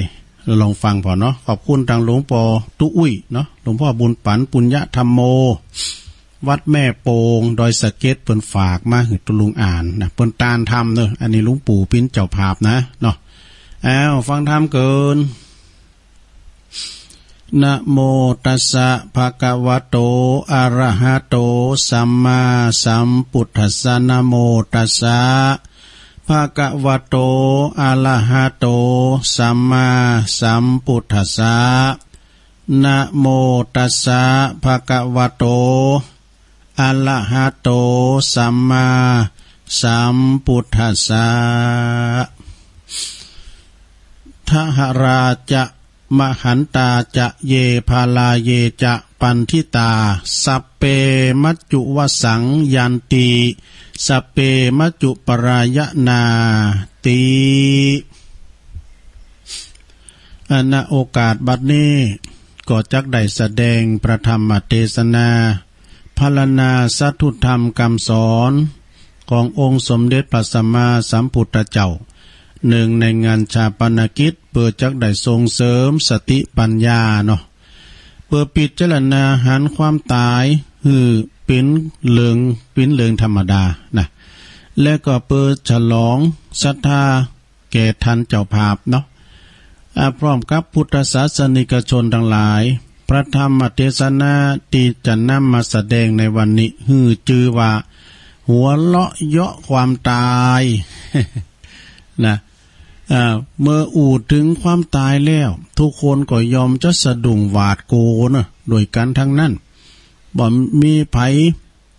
เราลองฟังพอเนาะขอบคุณทางหลวงพ่อตุอุ้ยเนาะหลวงพ่อบุญปันปุญญธรรมโมวัดแม่โป่งดอยสะเก็ดเปิ้นฝากมาให้ตุลุงอ่านนะเปิ้นตานธรรมเนอะอันนี้หลวงปู่ปิ้นเจ้าภาพนะเนาะฟังธรรมเกินนะโมตัสสะภะคะวะโตอะระหะโตสัมมาสัมพุทธัสสะนะโมตัสสะภะคะวะโตอะระหะโตสัมมาสัมพุทธัสสะนะโมตัสสะภะคะวะโตอะระหะโตสัมมาสัมพุทธัสสะ ทหราจะมหันตาจะเยพาลาเยจะปันทิตาสัพเปมัจจุวสังยันติสัพเปมัจจุปรายนาติณโอกาสบัดนี้ก็จักได้แสดงประธรรมเทศนาพรรณนาสัทธุธรรมคำสอนขององค์สมเด็จพระสัมมาสัมพุทธเจ้าหนึ่งในงานชาปนกิจเพื่อจักได้ส่งเสริมสติปัญญาเนาะเพื่อปิดเจรณาหันความตายเป็นเหลืองธรรมดานะและก็เปิดฉลองศรัทธาแก่ท่านเจ้าภาพเนาะพร้อมกับพุทธศาสนิกชนทั้งหลายพระธรรมเทศนาที่จะนำมาแสดงในวันนี้ชื่อว่าหัวเลาะเยาะความตายนะเมื่ออูดถึงความตายแล้วทุกคนก็ยอมจะสะดุ้งหวาดโกนะโดยกันทั้งนั้นบ่มีไผ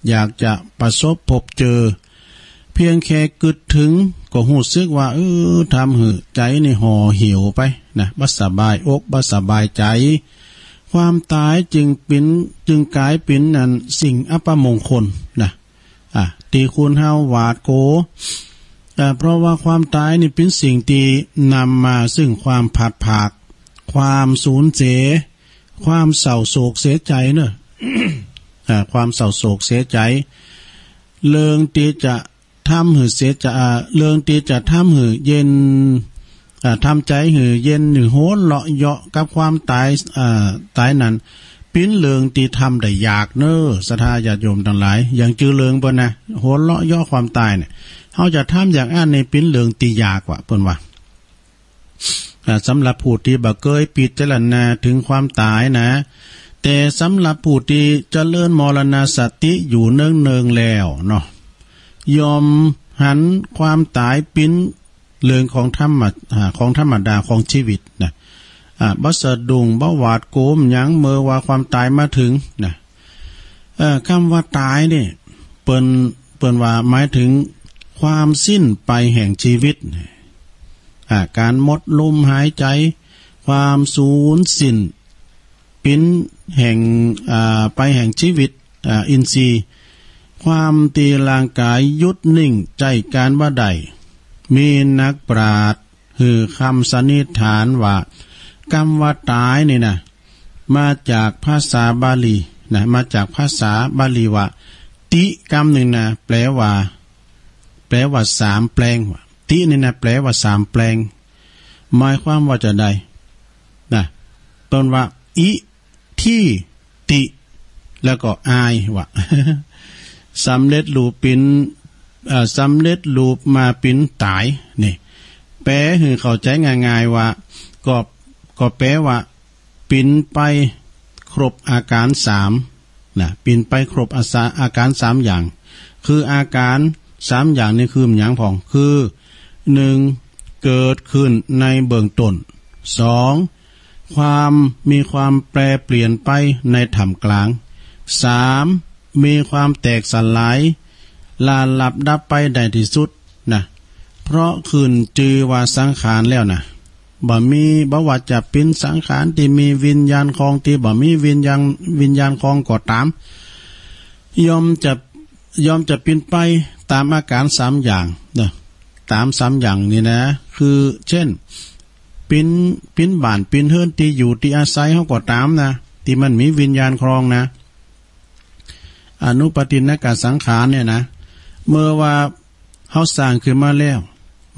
อยากจะประสบพบเจอเพียงแค่กึดถึงก็หูซึกว่าทำหือใจนี่ห่อเหี่ยวไปนะบ่สบายอกบ่สบายใจความตายจึงกลายเป็นสิ่งอัปมงคลนะที่คุณเฮาหวาดโกเพราะว่าความตายนี่เป็นสิ่งที่นำมาซึ่งความผัดผากความสูญเสียความเศร้าโศกเสียใจเนอะ ความเศร้าโศกเสียใจเรื่องที่จะทำหือเสียจะเรื่องที่จะทำหือเย็นทำใจหือเย็นหรือโหนเลาะเยาะกับความตายนั้นปิ้นเลืองที่ทำได้ยากเนอศรัทธาญาติโยมทั้งหลายอย่างจือเลืองเปิ้นนะโหนเลาะเยาะความตายเนี่ยเขาจะทำอย่างอันในปิ้นเลืองตียากว่าเปิ้นว่าสำหรับผู้ที่บ่เคยพิจารณาถึงความตายนะแต่สำหรับผู้ที่เจริญมรณสติอยู่เนืองๆแล้วเนาะยอมหันความตายปิ้นเรื่องของธรรมดาของชีวิตนะบ่สะดุ้งบ่หวาดโกมหยังเมื่อว่าความตายมาถึงนะคำว่าตายนี่เปิ้นว่าหมายถึงความสิ้นไปแห่งชีวิตการหมดลมหายใจความสูญสิ้นปิ้นแห่งไปแห่งชีวิตอินทรีย์ความตีร่างกายหยุดนิ่งใจการบ่ได้มีนักปราชญ์คือคำสันนิษฐานว่ากรรมว่าตายนี่นะมาจากภาษาบาลีนะมาจากภาษาบาลีว่าติกรรมหนึ่งนะแปลว่าสามแปลงตินี่นะแปลว่าสามแปลงหมายความว่าจะได้นะต้นว่าอิที่ติแล้วก็อายว่า สำเร็จรูปเป็นสำเร็จรูปมาเป็นตายนี่แปลให้เข้าใจง่ายๆว่าก็แปลว่าปินไปครบอาการสามนะปินไปครบอาการสามอย่างคืออาการสามอย่างนี่คืออย่างผ่องคือหนึ่งเกิดขึ้นในเบื้องต้นสองมีความแปรเปลี่ยนไปในท่ามกลางสามมีความแตกสลายลาลับดับไปได้ที่สุดนะเพราะขึ้นจือว่าสังขารแล้วนะบ่ว่าจะเป็นสังขารที่มีวิญญาณครองที่บ่มีวิญญาณครองก็ตามยอมจะเป็นไปตามอาการสามอย่างนะตามสามอย่างนี่นะคือเช่นเป็นบ้านเป็นเฮือนที่อยู่ที่อาศัยเฮาก็ตามนะที่มันมีวิญญาณครองนะอนุปตินกสังขารเนี่ยนะเมื่อว่าเฮาสร้างขึ้นมาแล้ว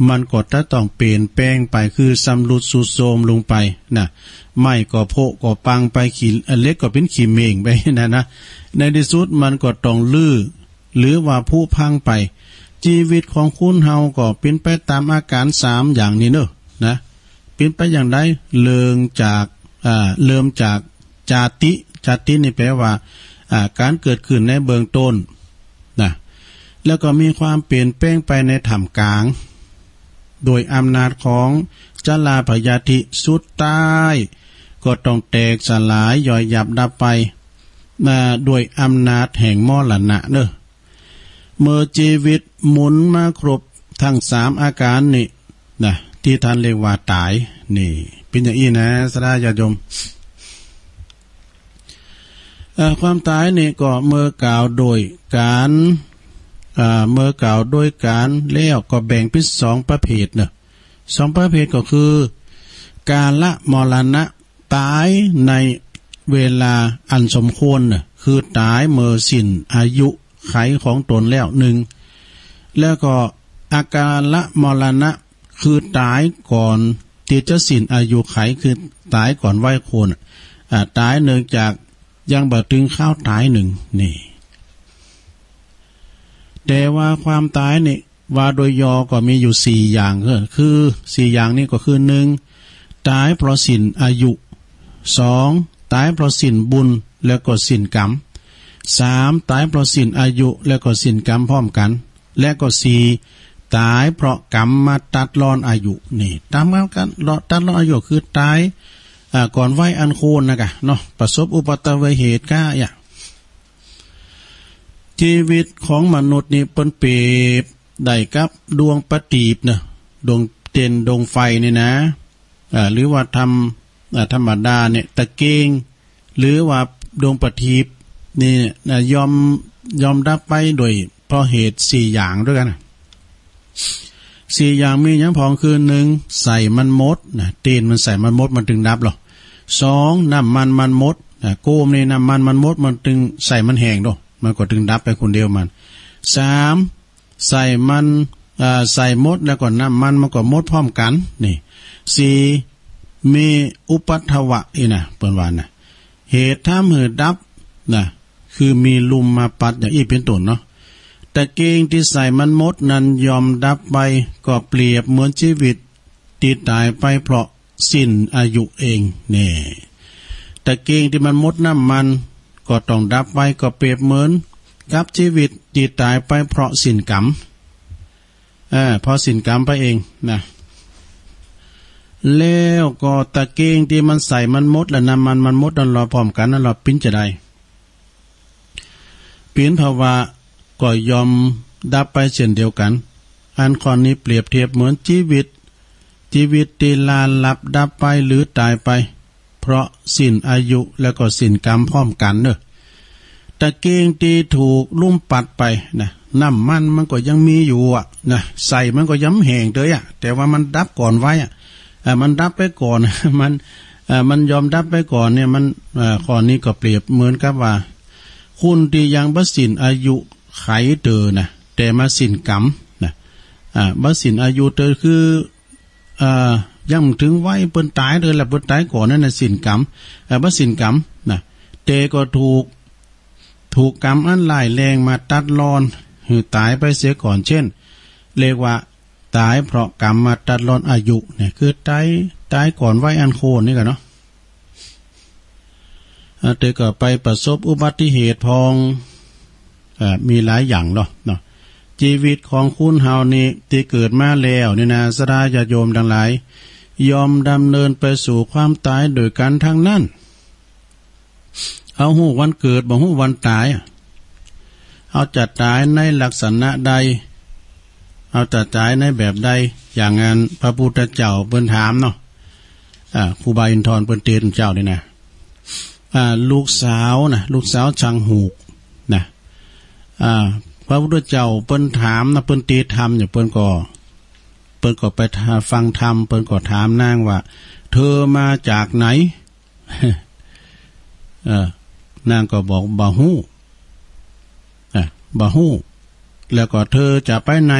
มันก็จะต้องเปลี่ยนแปลงไปคือสำรุดสุดโทรมลงไปนะไม้ก็โผก็ปังไปขี้เล็กก็เป็นขี้เมงไปนะในที่สุดมันก็ต้องลื้อหรือว่าผุพังไปชีวิตของคุณเฮาก็เป็นไปตามอาการสามอย่างนี้เนอะนะเป็นไปอย่างใดเริ่มจากจาตินี่แปลว่าการเกิดขึ้นในเบื้องต้นนะแล้วก็มีความเปลี่ยนแปลงไปในท่ามกลางโดยอำนาจของจลาพยาธิสุดท้ายก็ต้องแตกสลายย่อยยับดับไปด้วยอำนาจแห่งมรณะเนอะเมื่อชีวิตหมุนมาครบทั้งสามอาการนี่นะ ที่ท่านเรียกว่าตายนี่เป็นอย่างนี้นะสดาญาติโยมความตายนี่ก็เมื่อกล่าวโดยการแล้วก็แบ่งเป็น2ประเภทเนอะ2ประเภทก็คือกาละมรณะตายในเวลาอันสมควรเนอะคือตายเมื่อสิ้นอายุไขของตนแล้ว1แล้วก็อาการละมรณะคือตายก่อนที่จะสิ้นอายุไขคือตายก่อนวัยควรตายเนื่องจากยังบ่ถึงข้าวตาย1นี่แต่ว่าความตายนี่ว่าโดยยอก็มีอยู่4อย่างคือ4อย่างนี้ก็คือ1ตายเพราะสิ้นอายุ2ตายเพราะสิ้นบุญแล้วก็สิ้นกรรม3ตายเพราะสิ้นอายุแล้วก็สิ้นกรรมพร้อมกันและก็4ตายเพราะกรรมมาตัดรอนอายุนี่ตามกันตัดรอนอายุคือตายก่อนวัยอันควรนะกะเนาะประสบอุบัติเหตุก้าอย่างชีวิตของมนุษย์นี่เปิ้นเปรียบได้กับดวงประทีปนะดวงเต็นดวงไฟนี่นะหรือว่าธรรมดาเนี่ยตะเกียงหรือว่าดวงประทีปนี่ยอมดับไปโดยเพราะเหตุ4อย่างด้วยกัน4อย่างมีอย่างพองคือ1ใส่มันมดนะเต็นมันใส่มันมดมันถึงดับหรอ2น้ำมันมดโกมนี่น้ำมันมดมันถึงใส่มันแห้งดอกมันก็ถึงดับไปคนเดียวมัน3ใส่มันใส่มดแล้วก็น้ำมันก็มดพร้อมกันนี่4มีอุปัฏฐวะอีนะเปิ้นว่านะเหตุถ้ามือดับนะคือมีลมมาปัดอย่างอีเป็นต้นเนาะแต่เกงที่ใส่มันมดนั้นยอมดับไปก็เปรียบเหมือนชีวิตที่ตายไปเพราะสิ้นอายุเองนี่แต่เกงที่มันมดน้ำมันก็ต้องดับไปก็เปรียบเหมือนกับชีวิตที่ตายไปเพราะสิ้นกรรมเพราะสิ้นกรรมไปเองนะแล้วก็ตะเกียงที่มันใส่มันมดและน้ำมันมดนั่นเราพร้อมกันนั่นเราปิ้นจะได้ปิ้นภาวะก็ยอมดับไปเช่นเดียวกันอันข้อนี้เปรียบเทียบเหมือนชีวิตที่ลาลับดับไปหรือตายไปเพราะสิ้นอายุแล้วก็สิ้นกรรมพร้อมกันเนอะตะเกียงที่ถูกลุ่มปัดไปนะน้ำมันก็ยังมีอยู่นะใส่มันก็ย้ำแห้งเลยแต่ว่ามันดับก่อนไว้มันดับไปก่อนมันยอมดับไปก่อนเนี่ยมันข้อนี้ก็เปรียบเหมือนกับว่าคุณที่ยังบ่สิ้นอายุไขเตอนะแต่มาสิ้นกรรมนะบ่สิ้นอายุเตอคือยังถึงไว้เปิ้นตายเลยแล้วเปิ้นตายก่อนนั่นน่ะสิ้นกรรมบ่สิ้นกรรมนะแต่ก็ถูกกรรมอันร้ายแรงมาตัดรอนคือตายไปเสียก่อนเช่นเรียกว่าตายเพราะกรรมมาตัดรอนอายุเนี่ยคือตายก่อนวัยอันโคนนี่กันเนาะแต่ก็ไปประสบอุบัติเหตุพองมีหลายอย่างเนาะชีวิตของคุณเฮานี่ที่เกิดมาแล้วนี่นะสดาญาติโยมทั้งหลายยอมดำเนินไปสู่ความตายโดยกันทั้งนั้นเอาหูวันเกิดบ่หูวันตายเอาจะตายในลักษณะใดเอาจะตายในแบบใดอย่างงานพระพุทธเจ้าเปิ้นถามเนาะครูบาอินทร์เปิ้นเตือนเจ้านี่นะลูกสาวชังหูกนะพระพุทธเจ้าเปิ้นถามนะเปิ้นตีธรรมอยู่เปิ้นก็ไปฟังธรรมเปิ้นก็ถามนางว่าเธอมาจากไหนนางก็บอกบ่ฮู้แล้วก็เธอจะไปไหน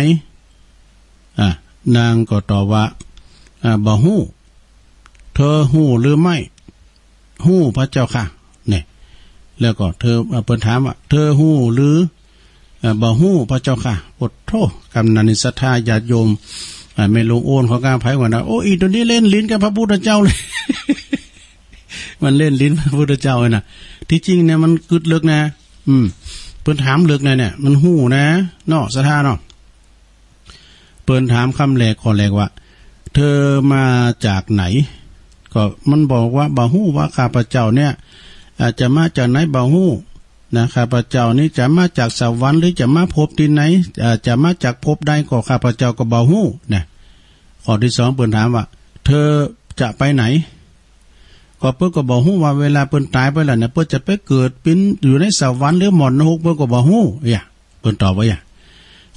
นางก็ตอบว่าบ่ฮู้เธอฮู้หรือไม่ฮู้พระเจ้าค่ะเนี่ยแล้วก็เธอเปิ้นถามว่าเธอฮู้หรือบ่ฮู้พระเจ้าค่ะอดโทษกำนันศรัทธาญาติโยมไม่ลงโอนของการไผว่านะโอ้อีตัวนี้เล่นลิ้นกับพระพุทธเจ้าเลย มันเล่นลิ้นพระพุทธเจ้าเลยนะที่จริงเนี่ยมันกึดลึกนะเปิ้นถามลึกนะเนี่ยมันฮู้นะเนาะศรัทธาเนาะเปิ้นถามคำแรกข้อแรกว่าเธอมาจากไหนก็มันบอกว่าบ่ฮู้ว่าข้าพเจ้าเนี่ยจะมาจากไหนบ่ฮู้นะข้าพเจ้านี้จะมาจากสวรรค์หรือจะมาพบที่ไหนจะมาจากภพใดก็ข้าพเจ้าก็บ่ฮู้นะ ข้อที่สองเปิ้นถามว่าเธอจะไปไหนก็เปิ้นก็บอกฮู้ว่าเวลาเปิ้นตายไปแล้วเนี่ยเปิ้นจะไปเกิดเป็นอยู่ในสวรรค์หรือหมอนนรกเปิ้นก็บอกฮู้เปิ้นตอบว่า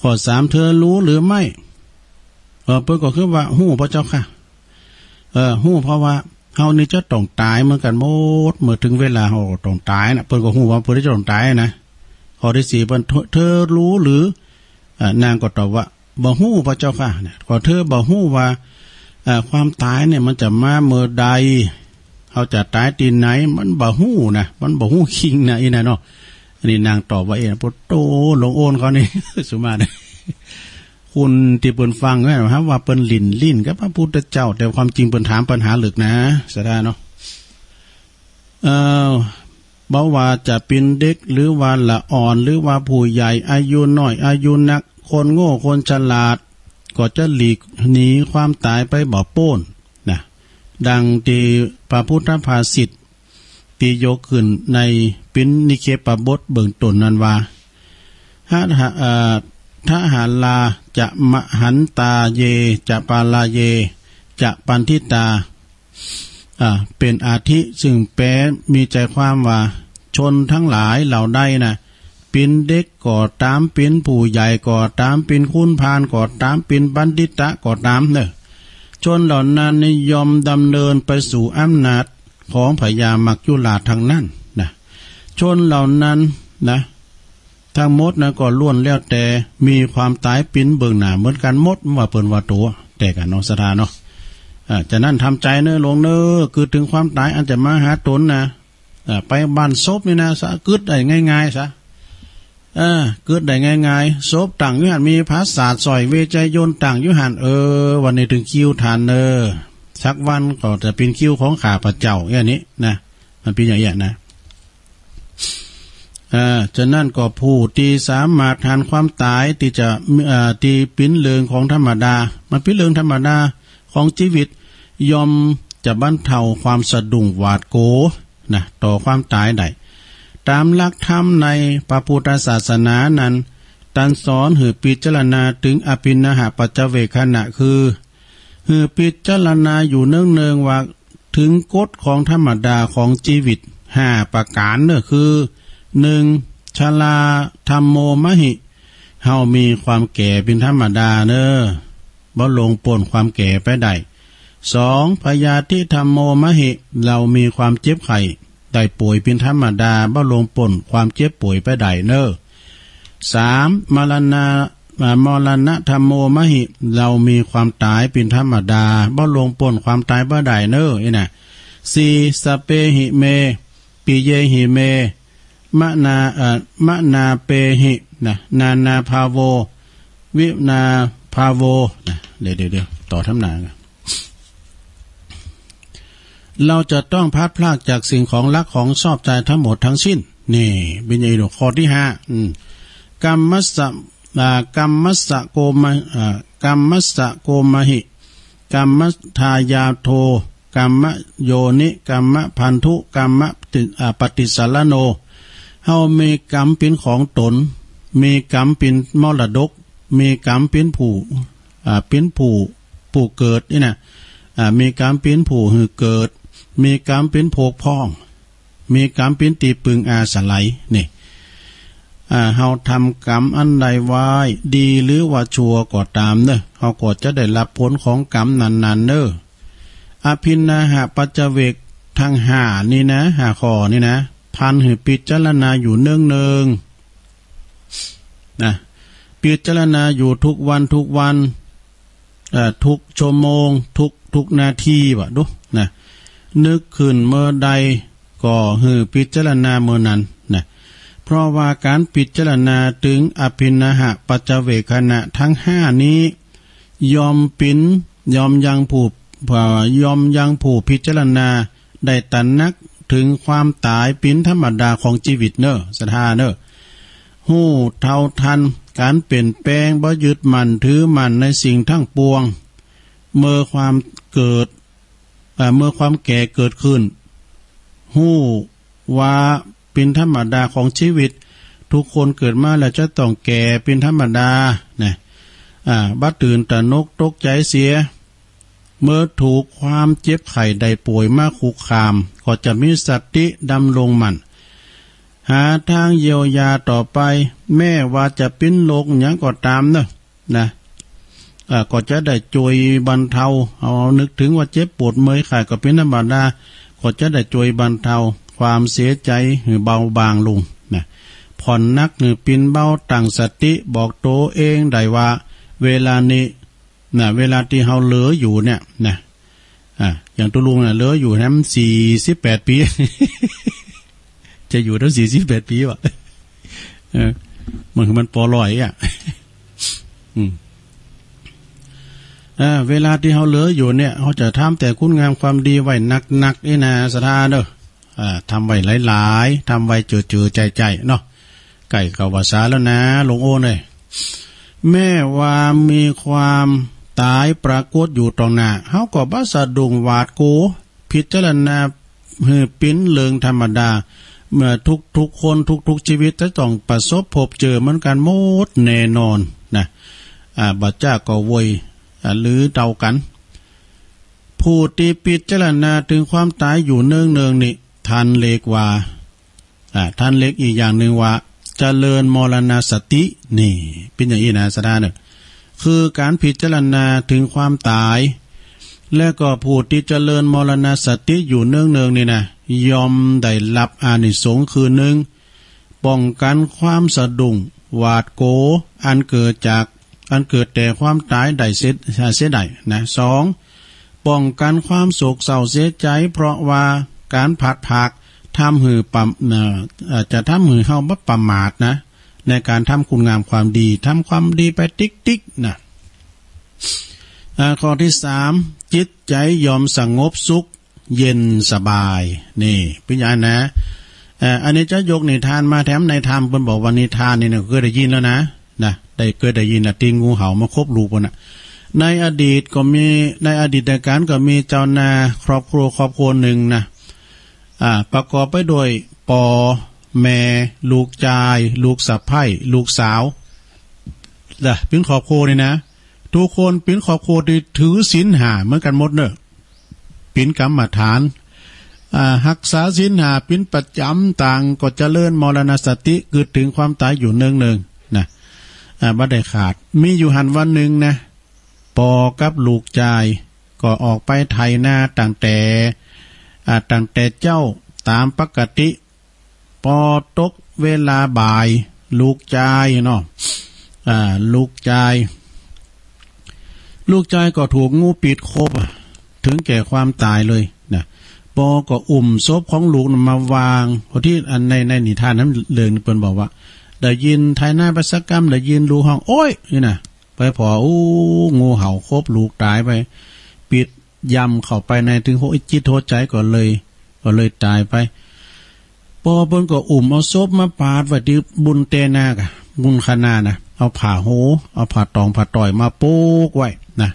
ข้อสามเธอรู้หรือไม่เปิ้นก็คือว่าฮู้พระเจ้าค่ะฮู้เพราะว่าเฮานี่จะต้องตายเหมือนกันหมดเมื่อถึงเวลาเฮาต้องตายนะเปิ้นก็ฮู้ว่าเปิ้นจะต้องตายนะข้อที่สี่เปิ้นเธอรู้หรือนางก็ตอบว่าบ่ฮู้พระเจ้าค่ะเนี่ยขอเธอบ่ฮู้ว่าความตายเนี่ยมันจะมาเมื่อใดเขาจะตายตีไหนมันบ่ฮู้นะมันบ่ฮู้คิงนะอีน่ะเนาะอันนี้นางตอบว่าพุทโตหลงโอนเขานี่ สุมาเนี่ยคุณที่เปิ้นฟังนะครับว่าเปิ้นลิ้นกับพระพุทธเจ้าแต่ความจริงเปิ้นถามปัญหาลึกนะสะดาเนาะบ่ว่าจะเป็นเด็กหรือว่าละอ่อนหรือว่าผู้ใหญ่อายุน้อยอายุนักคนโง่คนฉลาดก็จะหลีกหนีความตายไปบ่โป้นนะดังที่พระพุทธภาษิตตียกขึ้นในปิณนิเคปบทเบื้องต้นนั้นว่าทหารลาจะมหันตาเยจะปาลาเยจะปันทิตาเป็นอาทิซึ่งแปลมีใจความว่าชนทั้งหลายเหล่าใดนะเป็นเด็กก็ตามเป็นผู้ใหญ่ก็ตามเป็นคุณพานก็ตามเป็นบัณฑิตะก็ตามเนอะชนเหล่านั้นนิยมดำเนินไปสู่อำนาจของพญามัจจุราชทางนั้นนะชนเหล่านั้นนะทั้งหมดนะก็ล้วนแล้วแต่มีความตายปิ้นเบื้องหน้าเหมือนกันหมดว่าเปิ้นว่าตัวแต่กันเนาะสถานเนาะจะนั่นทำใจเนอะลงเนอะคือถึงความตายอันจะมาหาตนนะไปบ้านศพนี่นะซะกึดได้ง่ายๆซะเกิดได้ง่ายๆศพต่างยุหันมีภาษาซอยเวใจยนต่างยุหันวันนี้ถึงคิวทานสักวันก็จะเป็นคิวของข้าพเจ้าอย่างนี้นะมันเป็นอย่างนี้นะฉะนั้นก็ผู้ที่สามารถทานความตายที่จะที่ปิ้นเลืองของธรรมดามันปิ้นเลืองธรรมดาของชีวิตยอมจะบรรเทาความสะดุ้งหวาดโกนะต่อความตายได้ตามหลักธรรมในพระพุทธศาสนานั้นตันสอนหือพิจารณาถึงอภินหปัจจเวคขณะคือหือพิจารณาอยู่เนืองๆว่าถึงกฎของธรรมดาของชีวิต5ประการเนอะคือ1ชราธรรมโมมหิเฮามีความแก่เป็นธรรมดาเนอะบ่ลงป่นความแก่ไปได้2พยาธิธรรมโมมหิเรามีความเจ็บไข้ได้ป่วยเป็นธรรมดาบ่ลงป่นความเจ็บป่วยไปได้เนอะ3มรณะธรรมโมมหิเรามีความตายเป็นธรรมดาบ่ลงป่นความตายบ่ได้เนอะนี่นะ4สเปหิเมปิเยหิเมมนาเปหินะนานาภาโววินาภาโวนะเดี๋ยวต่อทำหนาเราจะต้องพัดพลากจากสิ่งของรักของชอบใจทั้งหมดทั้งสิ้นนี่เป็นอย่างนี้ข้อที่5กัมมัสสะโกมหิกัมมัทายาโทกัมมโยนิกัมมพันธุกัมมปฏิสารโนเฮามีกรรมเป็นของตนมีกรรมเป็นมรดกมีกรรมเป็นผู้เกิดนี่นะมีกรรมเป็นผู้หือเกิดมีกรรมเป็นโภคพ้องมีกรรมเป็นตีปึงอาศัยนี่เฮาทำกรรมอันใดไว้ดีหรือว่าชั่วก็ตามเนอะเฮาก็จะได้รับผลของกรรมนั้นๆเนอะอภินนาหะปัจจเวกทั้ง5นี่นะ5ข้อนี่นะพันหือพิจารณาอยู่เนืองนะพิจารณาอยู่ทุกวันทุกชั่วโมงทุกนาทีวะดูนะนึกขึ้นเมื่อใดก็หือพิจารณาเมื่อนั้นนะเพราะว่าการพิจารณาถึงอภินนาหะปัจจเวคขณะทั้ง5นี้ยอมยังผู้พิจารณาได้ตระหนักถึงความตายเป็นธรรมดาของชีวิตเนอะสถาเนอะหู้เท่าทันการเปลี่ยนแปลงบ่ยึดมั่นถือมั่นในสิ่งทั้งปวงเมื่อความแก่เกิดขึ้นหู้ว่าเป็นธรรมดาของชีวิตทุกคนเกิดมาแล้วจะต้องแก่เป็นธรรมดานะบัดตื่นตระหนกตกใจเสีย เมื่อถูกความเจ็บไข้ได้ป่วยมาคุกคามก็จะมีสติดำรงมั่นหาทางเยียวยาต่อไปแม้ว่าจะเป็นโรคหยังก็ตามนะก็จะได้ช่วยบรรเทาเอานึกถึงว่าเจ็บปวดเมื่อยไข้ก็เป็นธรรมดาก็จะได้ช่วยบรรเทาความเสียใจหรือเบาบางลงนะผ่อนนักหรือปินเบาตั้งสติบอกตัวเองได้ว่าเวลานี้นะเวลาที่เฮาเหลืออยู่เนี่ยนะอย่างตัวลุงน่ะเหลืออยู่แฮม48 ปี จะอยู่ตั้ง48 ปีวะมันปอลอยอ่ะ เวลาที่เฮาเหลืออยู่เนี่ยเฮาจะทำแต่คุณงามความดีไว้หนักๆนี่นะศรัทธาเด้อทำไว้หลายๆทำไว้เจือใจเนาะไก่กับวาสาแล้วนะหลวงโอเลยแม่ว่ามีความตายปรากฏอยู่ตรงหน้าเฮาก็บ่สะดุ้งหวาดกลัวพิจารณาปิ้นเลิงธรรมดาเมื่อทุกคนทุกชีวิตจะต้องประสบพบเจอเหมือนกันหมดแน่นอนนะบัดจ้าก็โวยหรือเดากันผู้ที่พิจารณาถึงความตายอยู่เนืองนี่ท่านเรียกว่าท่านเรียกอีกอย่างหนึ่งว่าเจริญมรณสตินี่เป็นอย่างนี้นะสดาเนี่ยคือการพิจารณาถึงความตายและก็ผู้ที่เจริญมรณสติอยู่เนืองนี่นะยอมได้รับอานิสงส์คือหนึ่งป้องกันความสะดุ้งหวาดโกอันเกิดแต่ความตายได้เสียได้นะสองป้องกันความโศกเศร้าเสียใจเพราะว่าการผัดผักทำหือจะทำหือเฮาบ่ประมาทนะในการทำคุณงามความดีทำความดีไปติ๊กนะข้อที่สามจิตใจยอมสงบสุขเย็นสบายนี่เป็นอย่างนะอันนี้จะยกนิทานมาแถมในธรรมเพิ่นบอกว่านิทานนี่เนี่ยเคยได้ยินแล้วนะเคยได้ยินตีงูเห่ามาคบลูกพุ่นน่ะในอดีตการก็มีเจ้านาครอบครัวหนึ่งนะประกอบไปด้วยพ่อแม่ลูกชายลูกสะใภ้ลูกสาวเป็นครอบครัวนี่นะทุกคนเป็นครอบครัวที่ถือศีล5เหมือนกันหมดเนอะเป็นกรรมฐานรักษาศีล5เป็นประจำต่างก็เจริญมรณสติคือถึงความตายอยู่เนืองๆนะบ่ได้ขาดมีอยู่หันวันหนึ่งนะปอกับลูกชายก็ออกไปไถนาตั้งแต่เจ้าตามปกติพอตกเวลาบ่ายลูกชายเนาะลูกชายก็ถูกงูปิดคบถึงแก่ความตายเลยนะปอก็ศพของลูกมาวางเพราะที่อันในนิทานนั้นเรื่องเพิ่นบอกว่าได้ยินไทยหน้าประสกรรมได้ยินลูกห้องโอ้ยนี่นะไปพองูเห่าคบลูกตายไปปิดยำเข้าไปในถึงหัวจิตโทษใจก็เลยตายไปพอเพิ่นก็เอาศพมาปาดไว้ที่บุญเตนากะบุญคณานะเอาผ้าโหเอาผ้าตองผ้าต่อยมาโป๊กไว้นะ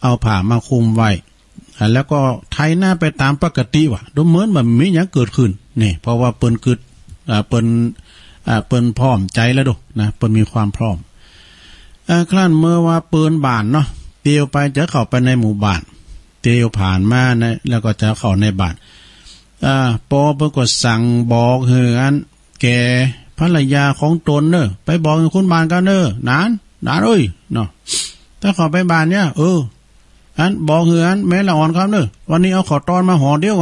เอาผ้ามาคุมไว้แล้วก็ไถหน้าไปตามปกติว่ะดูเหมือนมันมีหยังเกิดขึ้นนี่เพราะว่าเปิ้นเปิ้นพร้อมใจแล้วดูนะเปิ้นมีความพร้อมครั้นเมื่อว่าปืนบ้านเนาะเตียวไปจะเข้าไปในหมู่บ้านเตียวผ่านมานะแล้วก็จะเข้าในบ้านปอเพิ่นก็สั่งบอกเฮือนแกภรรยาของตนเนอะไปบอกคุณบ้านกันเนอะนานเอ้ยเนาะถ้าเข้าไปบ้านเนี่ยอันบอกเฮือนแม่ละอ่อนครับเนอะวันนี้เอาขอตอนมาห่อเดียว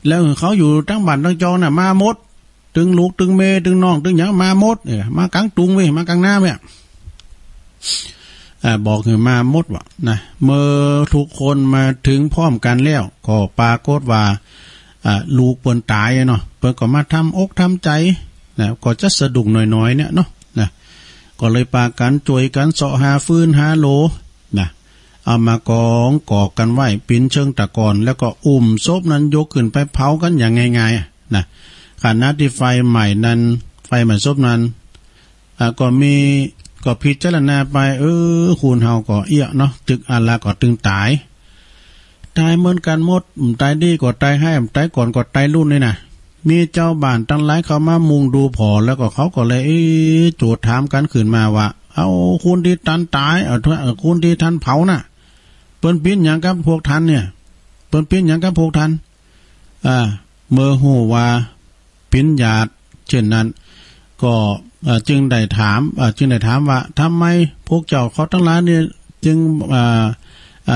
แล้วเขาอยู่ทั้งบ้านทั้งจองน่ะมาหมดตึงลูกตึงเมตึงน้องตึงหยังมาหมดมากลางตุงเว้ยมากลางหน้าเว้ยบอกคือมาหมดว่ะนะเมื่อทุกคนมาถึงพร้อมกันแล้วก็ปรากฏว่าลูกเปิ้นตายเนาะเปิ้นก็มาทำอกทำใจนะก็จะสะดุ้งน้อยๆเนี่ยเนาะนะก็เลยปากันช่วยกันเสาะหาฟืนหาโลนะเอามากองกอกกันไว้ปิ่นเชิงตะกอนแล้วก็ศพนั้นยกขึ้นไปเผากันอย่างง่ายๆนะขณะที่ไฟใหม่ศพนั้นก็พิจารณาไปคูณเฮาก็เอี้ยเนาะตึกอันละก็ตึงตายเหมือนกันหมดตายดีก็ตายให้ตายก่อนก็ตายรุ่นนี่นะมีเจ้าบ้านตั้งหลายเขามามุงดูพอแล้วก็เขาก็เลยโจทย์ถามกันขึ้นมาว่าเอาคุณที่ท่านตายคุณที่ท่านเผาน่ะ เปิ้นปิ้นหยังกับพวกท่านเนี่ยเปิ้นปิ้นหยังกับพวกท่านเมื่อฮู้ว่าปิ้นญาติเช่นนั้นก็จึงได้ถามว่าทำไมพวกเจ้าเขาทั้งหลายเนี่ยจึง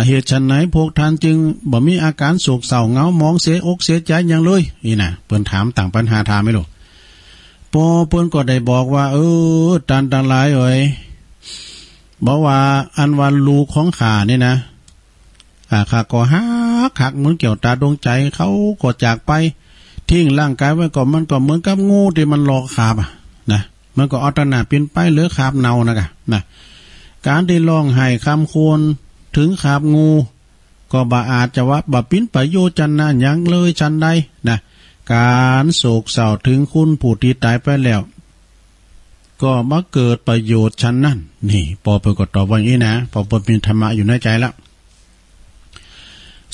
เหตุฉันไหนพวกท่านจึงบ่มีอาการโศกเศร้าเหงามองเสียอกเสียใจอย่างเลยนี่นะเปิ้นถามต่างปัญหาถามไม่รู้พอเปิ้นก็ได้บอกว่าท่านทั้งหลายเอ้ยบอกว่าอันวันลูกของข้านี่นะข้าก็หักเหมือนเกี่ยวตาดวงใจเขาก็จากไปทิ้งร่างกายไว้ก็มันก็เหมือนกับงูที่มันรอคาบนะมันก็อัตนาเป็นไปเหลือคาบเนานะการที่ร้องไห้คำควรถึงคาบงูก็บ่อาจจะว่าบ่ปิ้นประโยชน์จันนะยังเลยจันใดนะการโศกเศร้าถึงคุณผู้ที่ตายไปแล้วก็มาเกิดประโยชน์ชั้นนั้นนี่ปอเปิดก็ตอบว่าอย่างนี้นะปอเปิดมีธรรมะอยู่ในใจแล้ว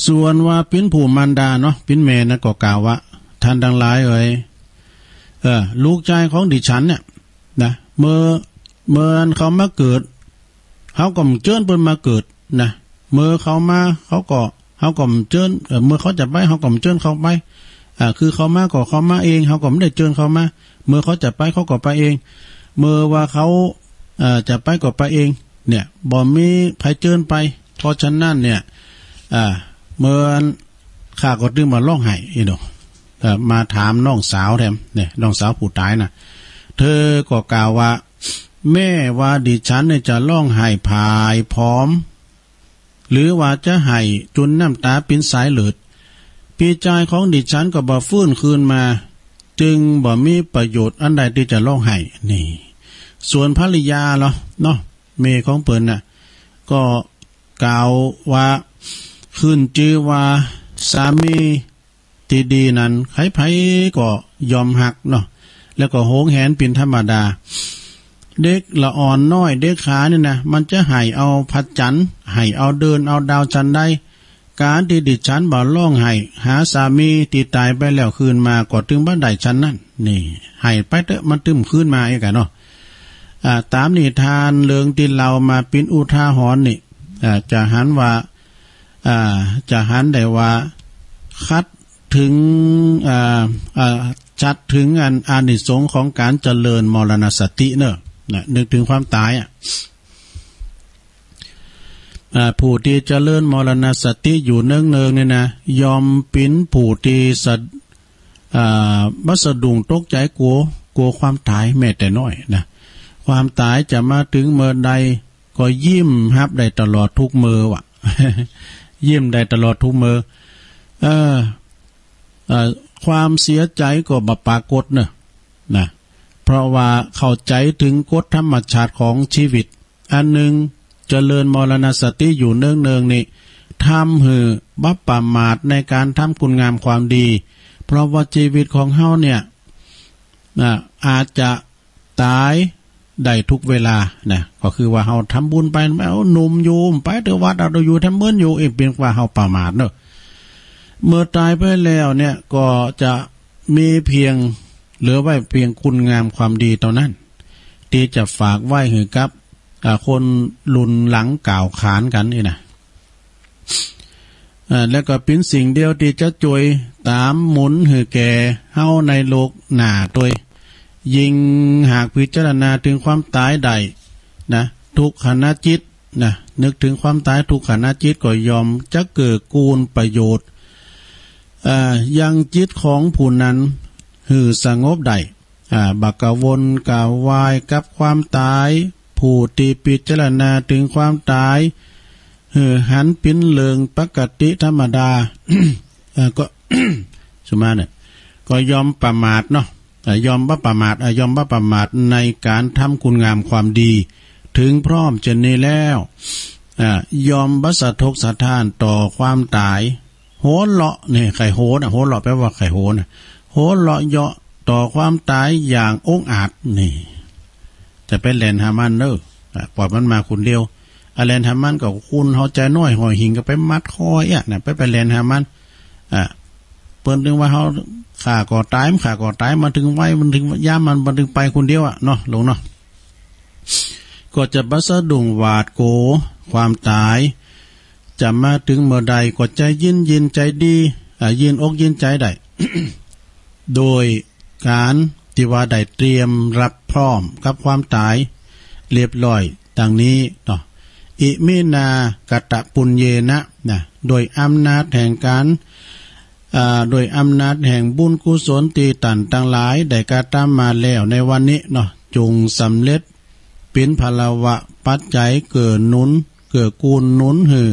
ส่วนว่าปิ้นผู้มารดาเนาะปิ้นเมนะก็กล่าวว่าท่านทั้งหลายเอ่ยลูกชายของดิฉันเนี่ยนะเมื่อเขามาเกิดเขาก็เจิ้นเปิ้นมาเกิดนะเมื่อเขามาเขาก็เจิ้นเมื่อเขาจะไปเขาก็เจิ้นเขาไปคือเขามาก็เขามาเองเขาก็ไม่ได้เจิ้นเขามาเมื่อเขาจะไปเขาก็ไปเองเมื่อว่าเขาจะไปก็ไปเองเนี่ยบ่มีไผเจิ้นไปเพราะฉะนั้นเนี่ยเมื่อข้าก็ดึงมาร้องไห้อีดอกมาถามน้องสาวแถมเนี่ยน้องสาวผู้ตายนะเธอก็กล่าวว่าแม่ว่าดิฉันเนี่ยจะร้องไห้พายพร้อมหรือว่าจะไห้จนน้ำตาเป็นสายเลือดปีใจของดิฉันก็บ่ฟื้นคืนมาจึงบ่มีประโยชน์อันใดที่จะร้องไห้นี่ส่วนภริยาเนาะเมของเปิ้นน่ะก็กล่าวว่าขึ้นชื่อว่าสามีที่ดีนั้นใครๆก็ยอมหักเนาะแล้วก็โหงแหนเป็นธรรมดาเด็กละอ่อนน้อยเด็กขาเนี่ยนะมันจะให้เอาพัดจันให้เอาเดินเอาดาวจันได้การที่ดิฉันบ่ร้องให้หาสามีที่ตายไปแล้วคืนมาก็ถึงบ้านใดฉันนั่นนี่ให้ไปเถอะมันตึมคืนมาอีกเนาะตามนิทานเรื่องที่เรามาเป็นอุทาหรณ์นี่จะหันว่าจะหันได้ว่าคัดถึงจัดถึงอานิสงส์ของการเจริญมรณสติเนอะนึกถึงความตายผู้ที่เจริญมรณสติอยู่เนืองๆเนี่ยนะยอมปิ้นผู้ที่บัสดุงตกใจกลัวความตายแม้แต่น้อยนะความตายจะมาถึงเมื่อใดก็ยิ้มฮับได้ตลอดทุกมือวะ ยิ้มได้ตลอดทุกมือความเสียใจก็บ่ปรากฏนะเพราะว่าเข้าใจถึงกฎธรรมชาติของชีวิตอันหนึ่งเจริญมรณสติอยู่เนืองๆนี่ทำให้บัพประมาทในการทำคุณงามความดีเพราะว่าชีวิตของเฮาเนี่ยอาจจะตายได้ทุกเวลานะก็คือว่าเฮาทำบุญไปเอาหนุ่มอยู่ไปเถอะวัดเอาอยู่ทำเมื่อนอยู่เป็นว่าเฮาประมาทเนอะเมื่อตายไปแล้วเนี่ยก็จะมีเพียงเหลือไว้เพียงคุณงามความดีเท่านั้นที่จะฝากไว้ให้กับคนรุ่นหลังกล่าวขานกันนี่นะแล้วก็เป็นสิ่งเดียวที่จะช่วยตามหมุนให้แก่เฮาในโลกหน้าด้วยยิ่งหากพิจารณาถึงความตายใดนะทุกขณะจิตนะนึกถึงความตายทุกขณะจิตก็ยอมจะเกิดกูลประโยชน์ยังจิตของผู้นั้นหือสงบได้บักกะวนกะวายกับความตายผู้ที่พิจารณาถึงความตายหันปิ้นเลิงปกติธรรมดา ก็ สมาเนี่ยก็ยอมประมาทเนาะยอมบ่ประมาทยอมบ่ประมาทในการทำคุณงามความดีถึงพร้อมเช่นนี้แล้วยอมบ่สะทกสะท้านต่อความตายโหเลาะนี่ไข่โหนโหเลาะแปลว่าไข่โหนโหเลาะเยาะต่อความตายอย่างองอาจนี่จะเป็นแลนหามันเด้อปล่อยมันมาคนเดียวแลนหามันก็คุณเฮาใจน้อยหอยหิงก็ไปมัดคอน่ะไปแลนหามันเปิ้นถึงว่าเฮาข้าก็ตายมาถึงไว้มันถึงย่ามมันถึงไปคนเดียวเนาะลงเนาะก็จะบัสดุงหวาดโกความตาย จะมาถึงเมื่อใดก็ใจยินใจดียินอกยินใจได้ โดยการที่ว่าได้เตรียมรับพร้อมกับความตายเรียบร้อยดังนี้เนาะอิมินากตปุญเยนะโดยอำนาจแห่งการโดยอำนาจแห่งบุญกุศลตีตันทั้งหลายได้กระทำมาแล้วในวันนี้เนาะจงสำเร็จเป็นพลวะปัจจัยเกิดหนุนเกิดกูลหนุนหือ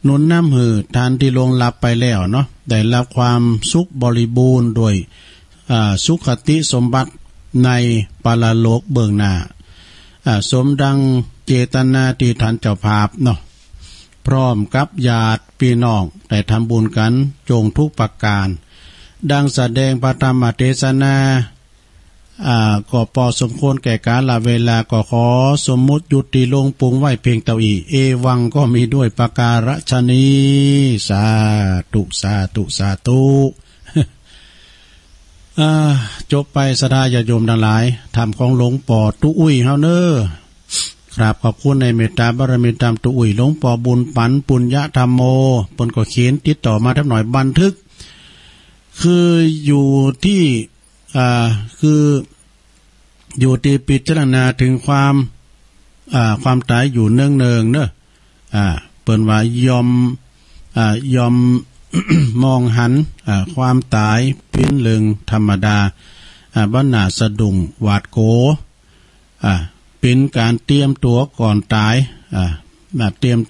หนุนน้ำหือทานที่ลงลับไปแล้วเนาะได้รับความสุขบริบูรณ์โดยสุขติสมบัติในปรโลกเบื้องหน้าสมดังเจตนาที่ท่านเจ้าภาพเนาะพร้อมกับญาติพี่น้องได้ทำบุญกันจงทุกประการดังแสดงพระธรรมเทศนาก็พอสมควรแก่กาลเวลาก็ขอสมมุติยุติลงปรุงไว้เพียงเท่าอีเอวังก็มีด้วยประการฉนี้สาธุสาธุสาธุจบไปสดาญาโยมทั้งหลายธรรมของหลวงปู่ตุอุ้ยเฮาเนอครับขอบคุณในเมตตาบารมีธรรมตุอุ้ยหลวงปู่บุญปันปุญญธรรมโมปนก็เขียนติดต่อมาทักหน่อยบันทึกคืออยู่ที่คืออยู่ที่พิจารณาถึงความตายอยู่เนืองเนอะเปิ้นว่ายอม มองหันความตายเป็นเรื่องธรรมดาบ้านหน้าสะดุ้งหวาดโกเป็นการเตรียมตัวก่อนตายเตรียมตัว